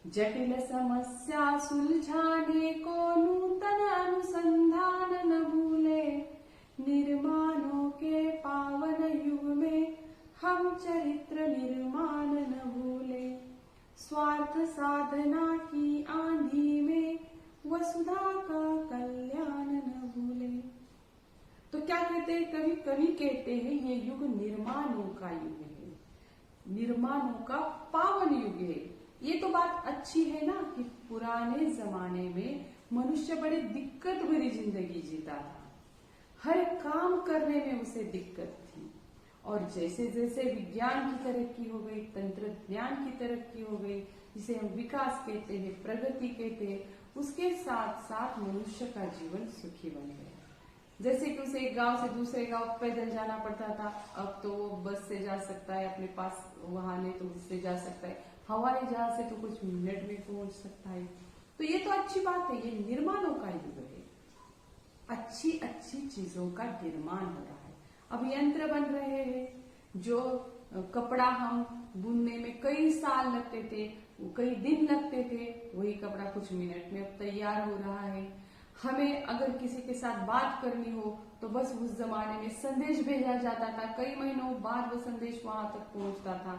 जटिल समस्या सुलझाने को नूतन अनुसंधान न भूले, निर्माणों के पावन युग में हम चरित्र निर्माण न भूले, स्वार्थ साधना की आंधी में वसुधा का कल्याण न भूले। तो क्या कहते हैं कवि? कवि कहते हैं ये युग निर्माणों का युग है, निर्माणों का पावन युग है। ये तो बात अच्छी है ना कि पुराने जमाने में मनुष्य बड़ी दिक्कत भरी जिंदगी जीता था, हर काम करने में उसे दिक्कत थी। और जैसे जैसे विज्ञान की तरक्की हो गई, तंत्रज्ञान की तरक्की हो गई, जिसे हम विकास कहते हैं, प्रगति कहते हैं, उसके साथ साथ मनुष्य का जीवन सुखी बन गया। जैसे कि उसे एक गांव से दूसरे गांव पैदल जाना पड़ता था, अब तो वो बस से जा सकता है, अपने पास वाहन है तो उससे जा सकता है, हवाई जहाज से तो कुछ मिनट में पहुंच सकता है। तो ये तो अच्छी बात है, ये निर्माणों का युग है, अच्छी अच्छी चीजों का निर्माण हो रहा है। अब यंत्र बन रहे हैं, जो कपड़ा हम बुनने में कई साल लगते थे, कई दिन लगते थे, वही कपड़ा कुछ मिनट में अब तैयार हो रहा है। हमें अगर किसी के साथ बात करनी हो तो बस उस जमाने में संदेश भेजा जाता था, कई महीनों बाद वो संदेश वहां तक पहुंचता था,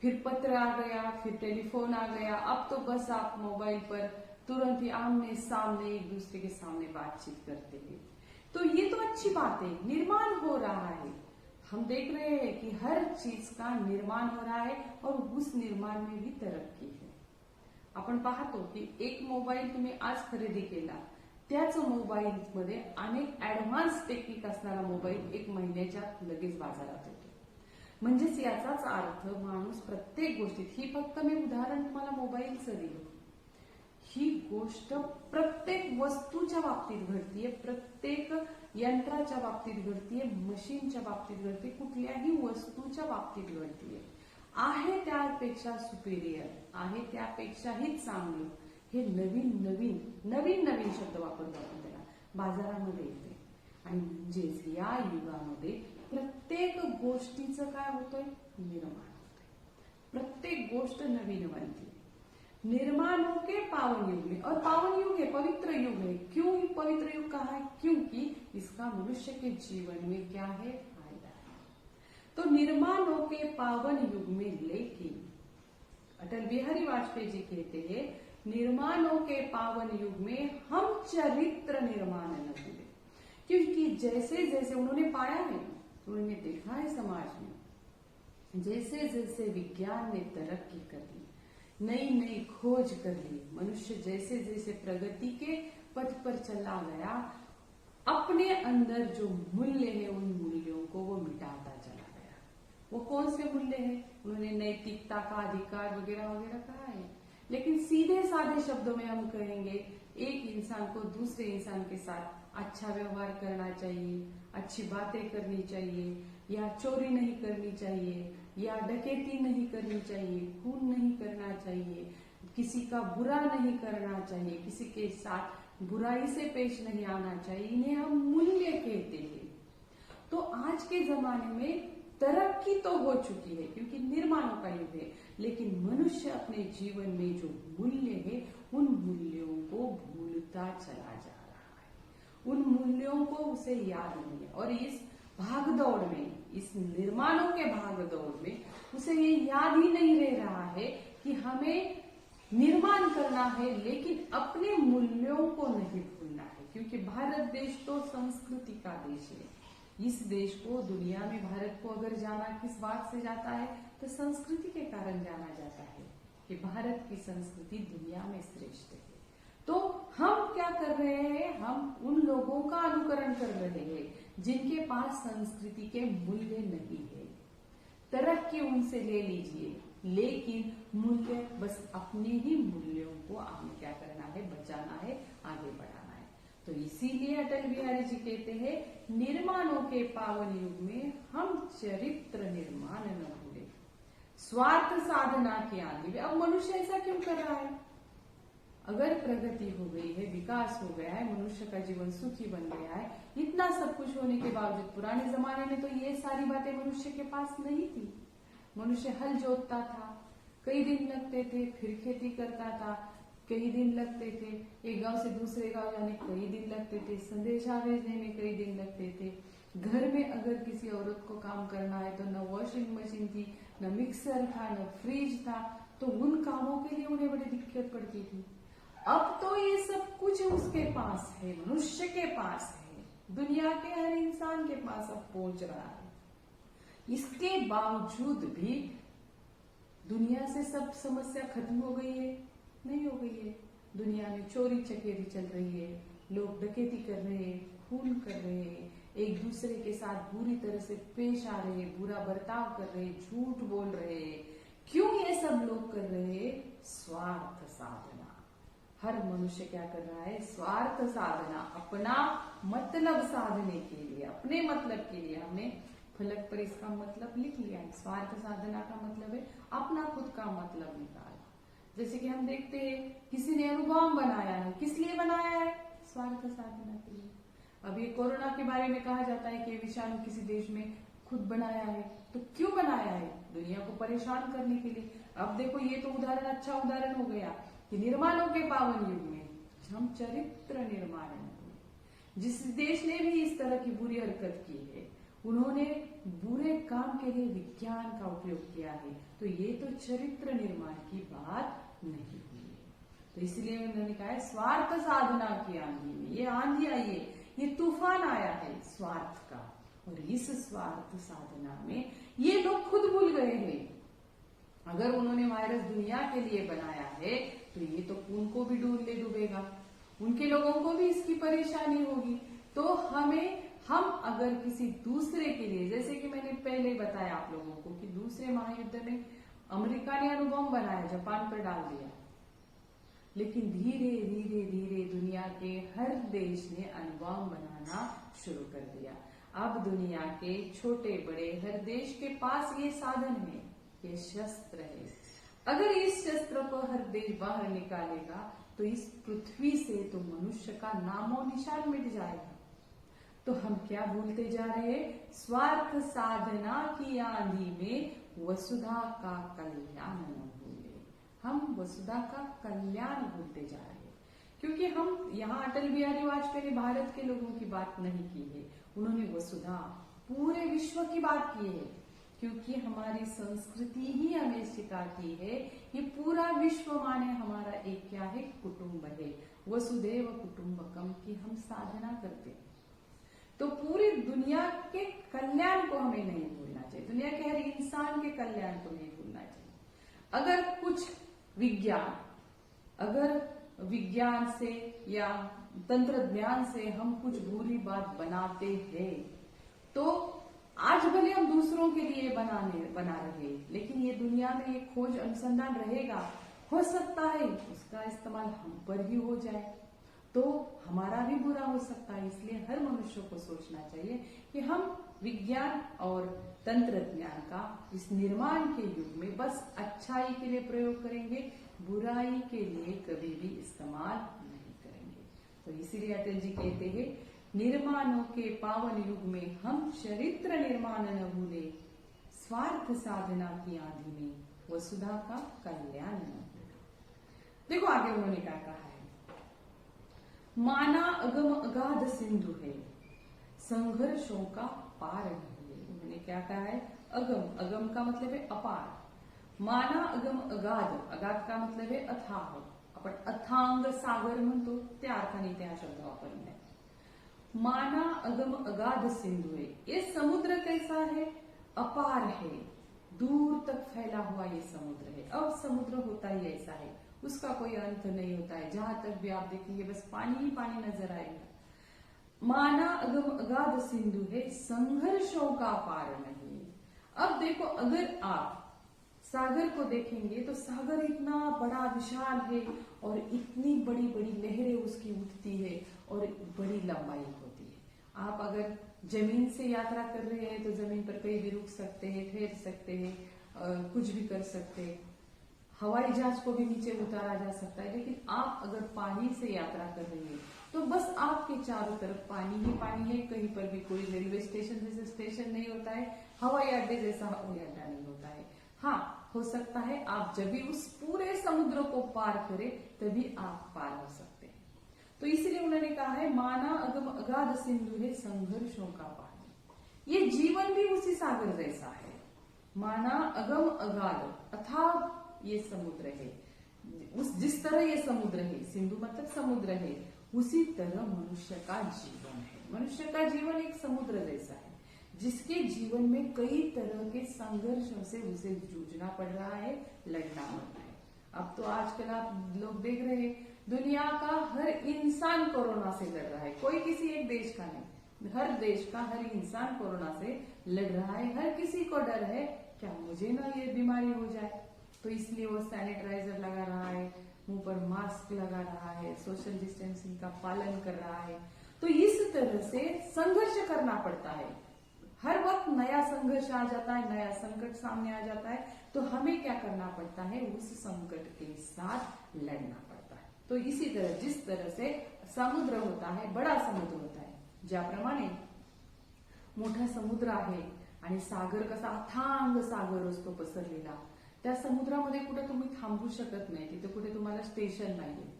फिर पत्र आ गया, फिर टेलीफोन आ गया, अब तो बस आप मोबाइल पर तुरंत ही आमने सामने एक दूसरे के सामने बातचीत करते हैं। तो ये तो अच्छी बात है, निर्माण हो रहा है। हम देख रहे हैं कि हर चीज का निर्माण हो रहा है और उस निर्माण में भी तरक्की है। आपण पाहतो की एक मोबाईल तुम्ही आज खरेदी केला, त्याच मोबाईलमध्ये अनेक ऍडव्हान्स टेक्निक असणारा मोबाईल एक महिन्याच्या लगेच बाजारात येतो। म्हणजेच याचाच अर्थ माणूस प्रत्येक गोष्टीत, ही फक्त मी उदाहरण तुम्हाला मोबाईलचं दिलं, ही गोष्ट प्रत्येक वस्तूच्या बाबतीत घडतीये, प्रत्येक यंत्राच्या बाबतीत घडतीये, मशीनच्या बाबतीत घडते, कुठल्याही वस्तूच्या बाबतीत घडतीये। आहे त्यापेक्षा सुपेरियर, आहे त्यापेक्षाही चांगलं, हे नवीन नवीन नवीन नवीन शब्द वापरतो आपण त्याला, बाजारामध्ये येते। आणि म्हणजेच या युगामध्ये प्रत्येक गोष्टीचं काय होतंय? निर्माण होतंय, प्रत्येक गोष्ट नवीन बनते। निर्माणों के पावन युग में, और पावन युग है, पवित्र युग है। क्यों पवित्र युग कहा है? क्योंकि इसका मनुष्य के जीवन में क्या है? फायदा है। तो निर्माणों के पावन युग में, लेकिन अटल बिहारी वाजपेयी जी कहते हैं निर्माणों के पावन युग में हम चरित्र निर्माण न भूले, क्योंकि जैसे जैसे उन्होंने पाया है, उन्होंने देखा है समाज में, जैसे जैसे विज्ञान ने तरक्की कर ली, नई नई खोज कर ली, मनुष्य जैसे जैसे प्रगति के पथ पर चला गया, अपने अंदर जो मूल्य है उन मूल्यों को वो मिटाता चला गया। वो कौन से मूल्य है? उन्होंने नैतिकता का अधिकार वगैरह वगैरह कहा है, लेकिन सीधे साधे शब्दों में हम कहेंगे एक इंसान को दूसरे इंसान के साथ अच्छा व्यवहार करना चाहिए, अच्छी बातें करनी चाहिए, या चोरी नहीं करनी चाहिए, या डकैती नहीं करनी चाहिए, खून नहीं करना चाहिए, किसी का बुरा नहीं करना चाहिए, किसी के साथ बुराई से पेश नहीं आना चाहिए, इन्हें हम मूल्य कहते हैं। तो आज के जमाने में तरक्की तो हो चुकी है क्योंकि निर्माणों का युग है, लेकिन मनुष्य अपने जीवन में जो मूल्य है उन मूल्यों को भूलता चला जा रहा है, उन मूल्यों को उसे याद नहीं है। और इस भागदौड़ में, इस निर्माणों के भागदौड़ में उसे ये याद ही नहीं रह रहा है कि हमें निर्माण करना है, लेकिन अपने मूल्यों को नहीं भूलना है। क्योंकि भारत देश तो संस्कृति का देश है। इस देश को, दुनिया में भारत को अगर जाना किस बात से जाता है तो संस्कृति के कारण जाना जाता है कि भारत की संस्कृति दुनिया में श्रेष्ठ है। तो हम क्या कर रहे हैं? हम उन लोगों का अनुकरण कर रहे हैं जिनके पास संस्कृति के मूल्य नहीं है। तरक्की उनसे ले लीजिए, लेकिन मूल्य बस अपने ही मूल्यों को हमें क्या करना है? बचाना है, आगे बढ़ाना है। तो इसीलिए अटल बिहारी जी कहते हैं निर्माणों के पावन युग में हम चरित्र निर्माण न भूले, स्वार्थ साधना की आंधी में। अब मनुष्य ऐसा क्यों कर रहा है? अगर प्रगति हो गई है, विकास हो गया है, मनुष्य का जीवन सुखी बन गया है, इतना सब कुछ होने के बावजूद पुराने जमाने में तो ये सारी बातें मनुष्य के पास नहीं थी। मनुष्य हल जोतता था, कई दिन लगते थे, फिर खेती करता था, कई दिन लगते थे, एक गांव से दूसरे गांव जाने कई दिन लगते थे, संदेशा भेजने में कई दिन लगते थे। घर में अगर किसी औरत को काम करना है तो न वॉशिंग मशीन थी, न मिक्सर था, न फ्रिज था, तो उन कामों के लिए उन्हें बड़ी दिक्कत पड़ती थी। अब तो ये सब कुछ उसके पास है, मनुष्य के पास है, दुनिया के हर इंसान के पास अब पहुंच रहा है। इसके बावजूद भी दुनिया से सब समस्या खत्म हो गई है? नहीं हो गई है। दुनिया में चोरी चकेरी चल रही है, लोग डकैती कर रहे हैं, खून कर रहे हैं, एक दूसरे के साथ बुरी तरह से पेश आ रहे हैं, बुरा बर्ताव कर रहे हैं, झूठ बोल रहे हैं। क्यों ये सब लोग कर रहे हैं? स्वार्थ साधना। हर मनुष्य क्या कर रहा है? स्वार्थ साधना, अपना मतलब साधने के लिए, अपने मतलब के लिए। हमने फलक पर इसका मतलब लिख लिया है। स्वार्थ साधना का मतलब है अपना खुद का मतलब निकालना। जैसे कि हम देखते हैं किसी ने अणुबॉम्ब बनाया है, किस लिए बनाया है? स्वार्थ साधना के लिए। अब ये कोरोना के बारे में कहा जाता है कि विषाणु किसी देश में खुद बनाया है, तो क्यों बनाया है? दुनिया को परेशान करने के लिए। अब देखो ये तो उदाहरण, अच्छा उदाहरण हो गया कि निर्माणों के पावन युग में हम चरित्र निर्माण हुए। जिस देश ने भी इस तरह की बुरी हरकत की है, उन्होंने बुरे काम के लिए विज्ञान का उपयोग किया है, तो ये तो चरित्र निर्माण की बात नहीं हुई है। तो इसलिए उन्होंने कहा है स्वार्थ साधना की आंधी में, ये आंधी आई है, ये तूफान आया है स्वार्थ का, और इस स्वार्थ साधना में ये लोग खुद भूल गए हैं। अगर उन्होंने वायरस दुनिया के लिए बनाया है तो ये तो उनको भी डूबेगा, उनके लोगों को भी इसकी परेशानी होगी। तो हम अगर किसी दूसरे के लिए, जैसे कि मैंने पहले बताया आप लोगों को कि दूसरे महायुद्ध में अमेरिका ने अणुबॉम्ब बनाया, जापान पर डाल दिया, लेकिन धीरे धीरे धीरे दुनिया के हर देश ने अणुबॉम्ब बनाना शुरू कर दिया। अब दुनिया के छोटे बड़े हर देश के पास ये साधन है, ये शस्त्र है। अगर इस शस्त्र को हर देश बाहर निकालेगा तो इस पृथ्वी से तो मनुष्य का नामो निशान मिट जाएगा। तो हम क्या भूलते जा रहे हैं? स्वार्थ साधना की आंधी में वसुधा का कल्याण न भूले। हम वसुधा का कल्याण भूलते जा रहे हैं, क्योंकि हम यहाँ अटल बिहारी वाजपेयी ने भारत के लोगों की बात नहीं की है, उन्होंने वसुधा पूरे विश्व की बात की है, क्योंकि हमारी संस्कृति ही हमें सिखाती है ये पूरा विश्व माने हमारा एक क्या है? कुटुंब है। वसुधैव कुटुंबकम की हम साधना करते हैं। तो पूरी दुनिया के कल्याण को हमें नहीं भूलना चाहिए, दुनिया के हर इंसान के कल्याण को नहीं भूलना चाहिए। अगर विज्ञान से या तंत्रज्ञान से हम कुछ बुरी बात बनाते हैं तो आज भले हम दूसरों के लिए बना रहे, लेकिन ये दुनिया में ये खोज अनुसंधान रहेगा, हो सकता है उसका इस्तेमाल हम पर ही हो जाए तो हमारा भी बुरा हो सकता है। इसलिए हर मनुष्य को सोचना चाहिए कि हम विज्ञान और तंत्रज्ञान का इस निर्माण के युग में बस अच्छाई के लिए प्रयोग करेंगे, बुराई के लिए कभी भी इस्तेमाल नहीं करेंगे। तो इसीलिए अटल जी कहते हैं निर्माणों के पावन युग में हम चरित्र निर्माण न भूले, स्वार्थ साधना की आंधी में वसुधा का कल्याण न भूले। देखो आगे उन्होंने क्या कहा है, माना अगम अगाध सिंधु है, संघर्षों का पार नहीं। उन्होंने क्या कहा है? अगम का मतलब है अपार, माना अगम अगाध, अगाध का मतलब है अथाह, आपण अथांग सागर म्हणतो त्या अर्थाने त्या शब्द वापरलाय। माना अगम अगाध सिंधु है, ये समुद्र कैसा है? अपार है, दूर तक फैला हुआ ये समुद्र है। अब समुद्र होता ही ऐसा है, उसका कोई अंत नहीं होता है, जहां तक भी आप देखेंगे बस पानी ही पानी नजर आएगा। माना अगम अगाध सिंधु है, संघर्षों का पार नहीं। अब देखो अगर आप सागर को देखेंगे तो सागर इतना बड़ा विशाल है और इतनी बड़ी बड़ी लहरें उसकी उठती है और बड़ी लंबाई होती है। आप अगर जमीन से यात्रा कर रहे हैं तो जमीन पर कहीं भी रुक सकते हैं, ठहर सकते हैं, कुछ भी कर सकते हैं, हवाई जहाज को भी नीचे उतारा जा सकता है। लेकिन आप अगर पानी से यात्रा कर रहे हैं तो बस आपके चारों तरफ पानी ही पानी है, कहीं पर भी कोई रेलवे स्टेशन जैसे स्टेशन नहीं होता है, हवाई अड्डे जैसा हवाई अड्डा नहीं होता है। हाँ, हो सकता है आप जब भी उस पूरे समुद्र को पार करें तभी आप पार हो सकते हैं। तो इसलिए उन्होंने कहा है माना अगम अगाध सिंधु है संघर्षों का पानी। ये जीवन भी उसी सागर जैसा है। माना अगम अगाध अथाह ये समुद्र है, जिस तरह ये समुद्र है, सिंधु मतलब समुद्र है, उसी तरह मनुष्य का जीवन है। मनुष्य का जीवन एक समुद्र जैसा है जिसके जीवन में कई तरह के संघर्षों से उसे जूझना पड़ रहा है, लड़ना पड़ रहा है। अब तो आजकल आप लोग देख रहे हैं दुनिया का हर इंसान कोरोना से लड़ रहा है, कोई किसी एक देश का नहीं, हर देश का हर इंसान कोरोना से लड़ रहा है। हर किसी को डर है क्या मुझे ना ये बीमारी हो जाए, तो इसलिए वो सैनिटाइजर लगा रहा है, मुंह पर मास्क लगा रहा है, सोशल डिस्टेंसिंग का पालन कर रहा है। तो इस तरह से संघर्ष करना पड़ता है। हर वक्त नया संघर्ष आ जाता है, नया संकट सामने आ जाता है, तो हमें क्या करना पड़ता है, उस संकट के साथ लड़ना पड़ता है। तो इसी तरह जिस तरह से समुद्र होता है, बड़ा समुद्र होता है, ज्याप्रमाणे मोठा समुद्र आहे आणि सागर कसा अथांग सागर असतो पसरलेला, त्या समुद्रामध्ये कुठे तुम्ही थांबू शकत नाही, तिथे कुठे तुम्हाला स्टेशन नाहीये।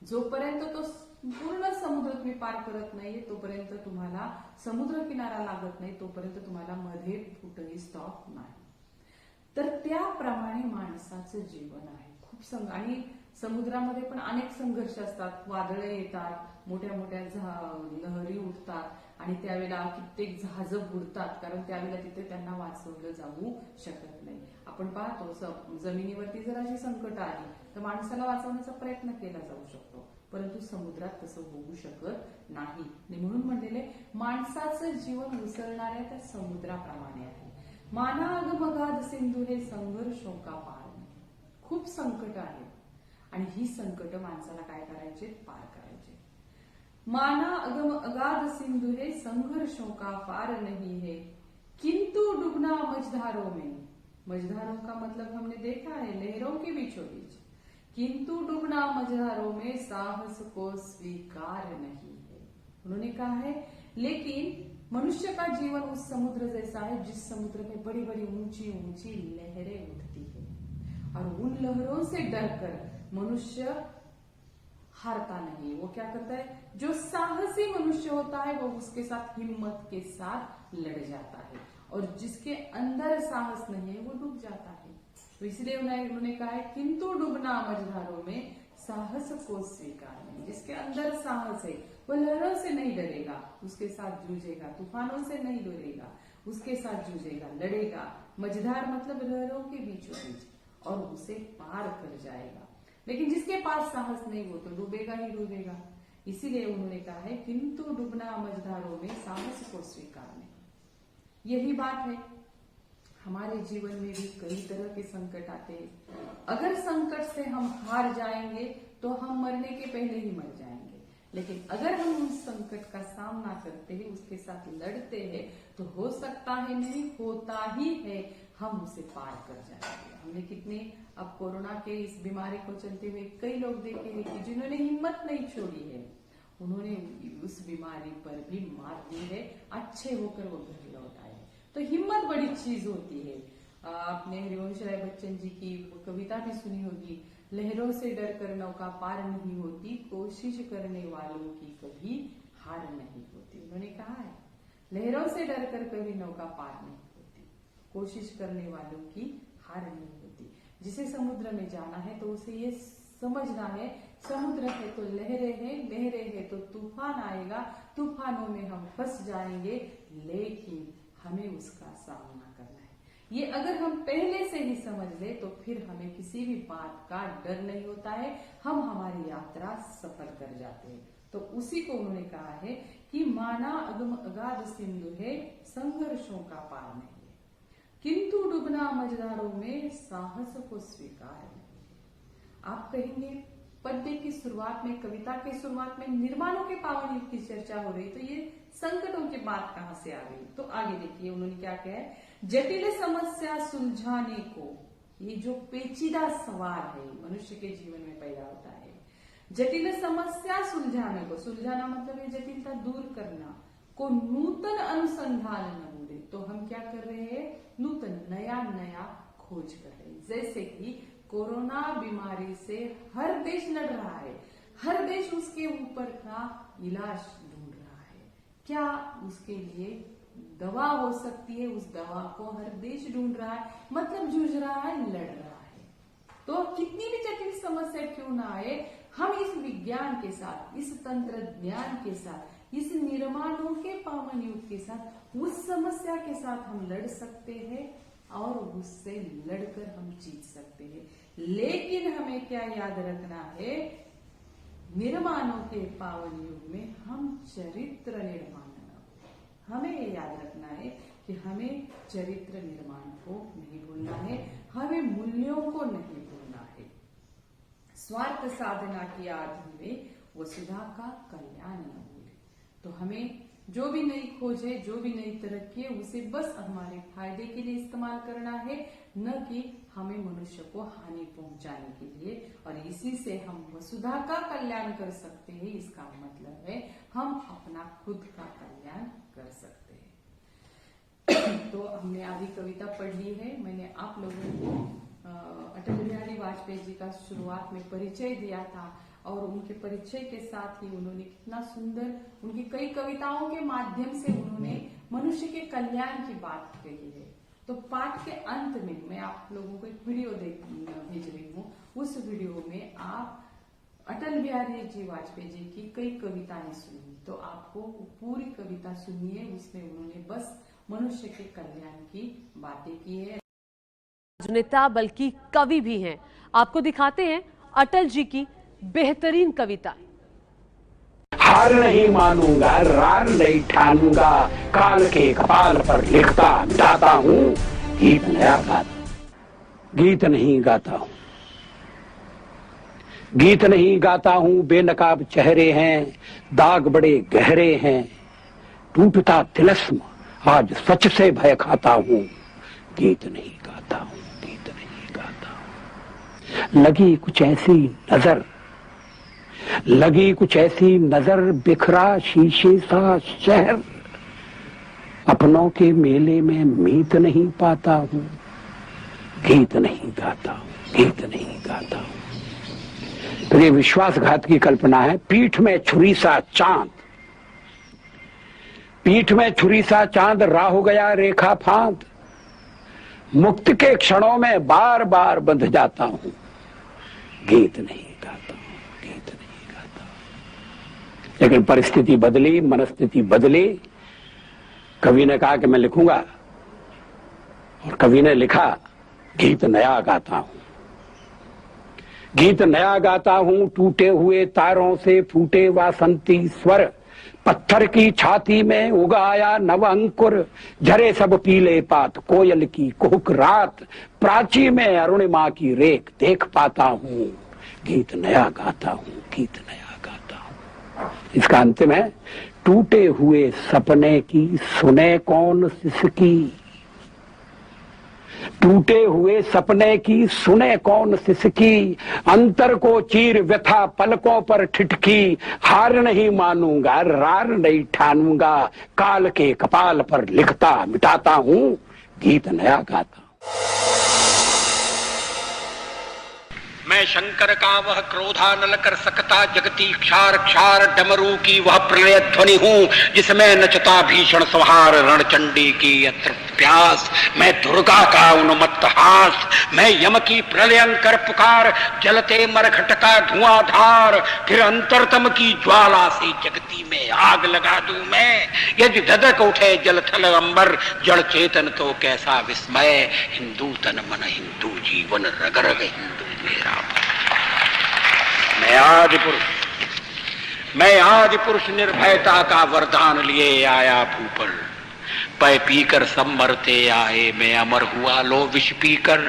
जोपर्यंत तो पूर्ण समुद्र तुम्ही पार करत नाहीये तोपर्यंत तुम्हाला समुद्र किनारा लागत नाही, तोपर्यंत तुम्हाला मध्ये कुठेही स्टॉप नाही। तर त्याप्रमाणे माणसाचं जीवन आहे। खूप आणि समुद्रामध्ये पण अनेक संघर्ष असतात, वादळे येतात, मोठ्या मोठ्या लहरी उठतात आणि त्यावेळेला कित्येक जहाजं बुडतात, कारण त्यावेळेला तिथे त्यांना वाचवलं जाऊ शकत नाही। आपण पाहतो जमिनीवरती जर अशी संकट आली तर माणसाला वाचवण्याचा प्रयत्न केला जाऊ शकतो, परंतु समुद्रात तसं होऊ शकत नाही। म्हणून म्हणलेले माणसाचं जीवन उसळणाऱ्या त्या समुद्राप्रमाणे आहे। माना अगमगाध सिंधू हे संघर्षों का पार। खूप संकट आहे आणि ही संकट माणसाला काय करायचे, पार करायचे। माना अगम अगाध सिंधु है संघर्षों का पार नहीं है, किंतु डूबना मझधारों में। मझधारों का मतलब हमने देखा है लहरों के बीचों बीच, किंतु डूबना मझधारों में साहस को स्वीकार नहीं है। उन्होंने कहा है लेकिन मनुष्य का जीवन उस समुद्र जैसा है जिस समुद्र में बड़ी बड़ी ऊंची ऊंची लहरें उठती है, और उन लहरों से डरकर मनुष्य हारता नहीं। वो क्या करता है, जो साहसी मनुष्य होता है वो उसके साथ हिम्मत के साथ लड़ जाता है, और जिसके अंदर साहस नहीं है वो डूब जाता है। तो इसलिए उन्होंने कहा है किंतु डूबना मझधारों में साहस को स्वीकार नहीं। जिसके अंदर साहस है वो लहरों से नहीं डरेगा, उसके साथ जूझेगा, तूफानों से नहीं डरेगा, उसके साथ जूझेगा, लड़ेगा। मझधार मतलब लहरों के बीचों बीच, और उसे पार कर जाएगा। लेकिन जिसके पास साहस नहीं वो तो डूबेगा ही डूबेगा। इसीलिए उन्होंने कहा है किंतु डूबना मझधारों में साहस को स्वीकार नहीं। यही बात है, हमारे जीवन में भी कई तरह के संकट आते हैं। अगर संकट से हम हार जाएंगे तो हम मरने के पहले ही मर जाएंगे, लेकिन अगर हम उस संकट का सामना करते हैं, उसके साथ लड़ते हैं, तो हो सकता है नहीं होता ही है, हम उसे पार कर जाएंगे। हमने कितने अब कोरोना के इस बीमारी को चलते हुए कई लोग देखे हैं कि जिन्होंने हिम्मत नहीं छोड़ी है, उन्होंने उस बीमारी पर भी मात दी है, अच्छे होकर वो घर लौट आए। तो हिम्मत बड़ी चीज होती है। आपने हरिवंश राय बच्चन जी की कविता भी सुनी होगी, लहरों से डर कर नौका पार नहीं होती, कोशिश करने वालों की कभी हार नहीं होती। उन्होंने कहा है लहरों से डर कर कभी नौका पार नहीं होती, कोशिश करने वालों की हार नहीं होती। जिसे समुद्र में जाना है तो उसे ये समझना है समुद्र है तो लहरें हैं, लहरें हैं तो तूफान आएगा, तूफानों में हम फंस जाएंगे, लेकिन हमें उसका सामना करना है। ये अगर हम पहले से ही समझ ले तो फिर हमें किसी भी बात का डर नहीं होता है, हम हमारी यात्रा सफल कर जाते हैं। तो उसी को उन्होंने कहा है कि माना अगम अगाध सिंधु है संघर्षों का पार नहीं है, किंतु डूबना मझधारों में साहस को स्वीकार नहीं है। आप कहेंगे पद्य की शुरुआत में, कविता के शुरुआत में निर्माणों के पावन युग की चर्चा हो रही, तो ये संकटों की बात कहां से आ गई। तो आगे देखिए उन्होंने क्या कहा है, जटिल समस्या सुलझाने को, ये जो पेचीदा सवाल है मनुष्य के जीवन में पैदा होता है, जटिल समस्या सुलझाने को, सुलझाना मतलब है जटिलता दूर करना को नूतन अनुसंधान नमूने। तो हम क्या कर रहे हैं, नूतन नया नया खोज कर रहे हैं। जैसे कि कोरोना बीमारी से हर देश लड़ रहा है, हर देश उसके ऊपर का इलाज ढूंढ रहा है। क्या उसके लिए दवा हो सकती है, उस दवा को हर देश ढूंढ रहा है, मतलब जूझ रहा है, लड़ रहा है। तो कितनी भी जटिल समस्या क्यों ना आए, हम इस विज्ञान के साथ, इस तंत्र ज्ञान के साथ, इस निर्माणों के पावन युग के साथ, उस समस्या के साथ हम लड़ सकते हैं और उससे लड़कर हम जीत सकते हैं। लेकिन हमें क्या याद रखना है, निर्माणों के पावन युग में हम चरित्र निर्माण, हमें ये याद रखना है कि हमें चरित्र निर्माण को नहीं भूलना है, हमें मूल्यों को नहीं भूलना है। स्वार्थ साधना की आदि में वसुधा का कल्याण न भूले। तो हमें जो भी नई खोज है, जो भी नई तरक्की है, उसे बस हमारे फायदे के लिए इस्तेमाल करना है, न कि हमें मनुष्य को हानि पहुंचाने के लिए। और इसी से हम वसुधा का कल्याण कर सकते हैं। इसका मतलब है हम अपना खुद का कल्याण कर सकते हैं। तो हमने आधी कविता पढ़ ली है। मैंने आप लोगों को अटल बिहारी वाजपेयी जी का शुरुआत में परिचय दिया था और उनके परिचय के साथ ही उन्होंने कितना सुंदर, उनकी कई कविताओं के माध्यम से उन्होंने मनुष्य के कल्याण की बात कही है। तो पाठ के अंत में मैं आप लोगों को एक वीडियो भेज रही हूँ। उस वीडियो में आप अटल बिहारी जी वाजपेयी जी की कई कविताएं सुनिए, तो आपको पूरी कविता सुनिए। उसमें उन्होंने बस मनुष्य के कल्याण की बातें की है। राजनेता बल्कि कवि भी हैं। आपको दिखाते हैं अटल जी की बेहतरीन कविता। हार नहीं मानूंगा, रार नहीं ठानूंगा, काल के कपाल पर लिखता मिटाता हूँ, गीत नया गाता, गीत नहीं गाता हूँ, गीत नहीं गाता हूँ। बेनकाब चेहरे हैं, दाग बड़े गहरे हैं, टूटता तिलस्म आज सच से भय खाता हूँ, गीत नहीं गाता हूँ, गीत नहीं गाता हूँ। लगी कुछ ऐसी नजर, लगी कुछ ऐसी नजर, बिखरा शीशे सा शहर, अपनों के मेले में मीत नहीं पाता हूँ, गीत नहीं गाता हूँ, गीत नहीं गाता हूँ। तो ये विश्वासघात की कल्पना है। पीठ में छुरी सा चांद, पीठ में छुरी सा चांद, राह हो गया रेखा फांद, मुक्त के क्षणों में बार बार बंध जाता हूं, गीत नहीं गाता हूं, गीत नहीं गाता हूं। लेकिन परिस्थिति बदली, मनस्थिति बदली। कवि ने कहा कि मैं लिखूंगा, और कवि ने लिखा, गीत नया गाता हूं, गीत नया गाता हूं। टूटे हुए तारों से फूटे वासंती स्वर, पत्थर की छाती में उगाया नव अंकुर, झरे सब पीले पात, कोयल की कुहुक रात, प्राची में अरुणिमा की रेख देख पाता हूँ, गीत नया गाता हूँ, गीत नया गाता हूँ। इसका अंतिम है, टूटे हुए सपने की सुने कौन सिसकी, टूटे हुए सपने की सुने कौन सिसकी, अंतर को चीर व्यथा पलकों पर ठिठकी, हार नहीं मानूंगा, रार नहीं ठानूंगा, काल के कपाल पर लिखता मिटाता हूं, गीत नया गाता हूं। मैं शंकर का वह क्रोधा नल कर सकता, जगती क्षार क्षार डमरू की वह प्रलय ध्वनि हूँ, जिसमें नचता भीषण संहार रणचंडी की अतृप्त प्यास। मैं दुर्गा का उन्मत्त हास, मैं यम की प्रलयंकर पुकार, जलते मरघट का धुआंधार, फिर अंतरतम की ज्वाला से जगती में आग लगा दूं मैं। यदि धधक उठे जल थल अंबर, जड़ चेतन तो कैसा विस्मय, हिंदू तन मन हिंदू जीवन रग रग हिंदू मेरा। मैं आज पुरुष निर्भयता का वरदान लिए आया भूपर, पै पीकर सब मरते आए, मैं अमर हुआ लो विष पीकर।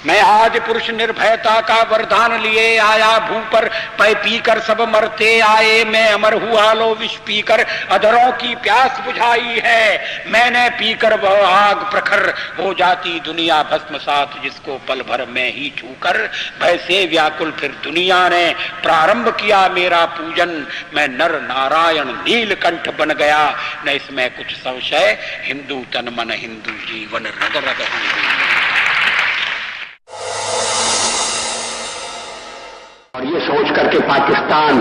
मैं आज पुरुष निर्भयता का वरदान लिए आया, भू पर पै पीकर सब मरते आए, मैं अमर हुआ लो विष पीकर अधरों की प्यास बुझाई है, मैंने पीकर वह आग प्रखर हो जाती दुनिया भस्मसात, जिसको पल भर में ही छूकर भय से व्याकुल फिर दुनिया ने प्रारंभ किया मेरा पूजन, मैं नर नारायण नीलकंठ बन गया, न इसमें कुछ संशय, हिंदू तन मन हिंदू जीवन रग रग हिंदू। और ये सोच करके पाकिस्तान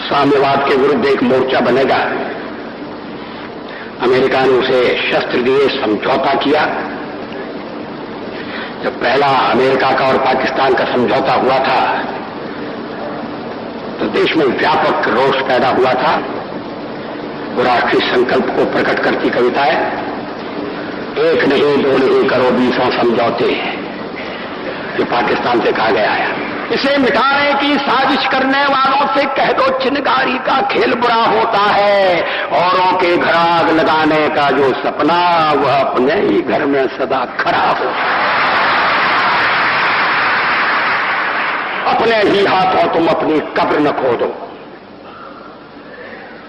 साम्यवाद के विरुद्ध एक मोर्चा बनेगा, अमेरिका ने उसे शस्त्र दिए, समझौता किया। जब पहला अमेरिका का और पाकिस्तान का समझौता हुआ था तो देश में व्यापक रोष पैदा हुआ था। वो राष्ट्रीय संकल्प को प्रकट करती कविताएं, एक नहीं दो नहीं करो 20 समझौते, जो पाकिस्तान से कहा गया है। इसे मिटाने की साजिश करने वालों से कह दो चिनगारी का खेल बुरा होता है, औरों के घर आग लगाने का जो सपना वह अपने ही घर में सदा खड़ा हो। अपने ही हाथों तुम अपनी कब्र न खोदो,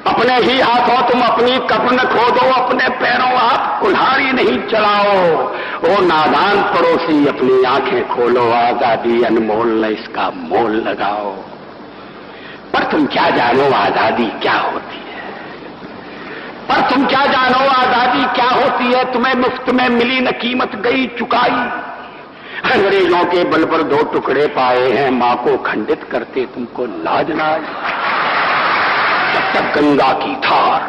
अपने ही हाथों तुम अपनी कब्र न खोदो, अपने पैरों आप कुल्हाड़ी नहीं चलाओ, ओ नादान पड़ोसी अपनी आंखें खोलो, आजादी अनमोल न इसका मोल लगाओ। पर तुम क्या जानो आजादी क्या होती है, पर तुम क्या जानो आजादी क्या होती है, तुम्हें मुफ्त में मिली न कीमत गई चुकाई, अंग्रेजों के बल पर 2 टुकड़े पाए हैं, मां को खंडित करते तुमको लाज ना आई। जब तक गंगा की धार,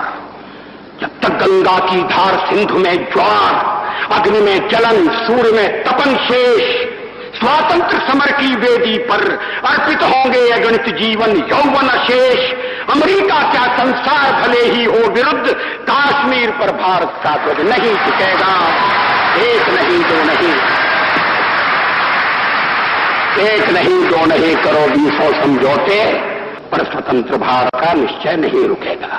जब तक गंगा की धार सिंधु में ज्वार, अग्नि में जलन, सूर्य में तपन शेष, स्वातंत्र समर की वेदी पर अर्पित होंगे अगणित जीवन यौवन अशेष। अमेरिका क्या संसार भले ही हो विरुद्ध, कश्मीर पर भारत का ध्वज नहीं टिकेगा। एक नहीं दो नहीं, एक नहीं दो नहीं करो 20 समझौते, पर स्वतंत्र भारत का निश्चय नहीं रुकेगा।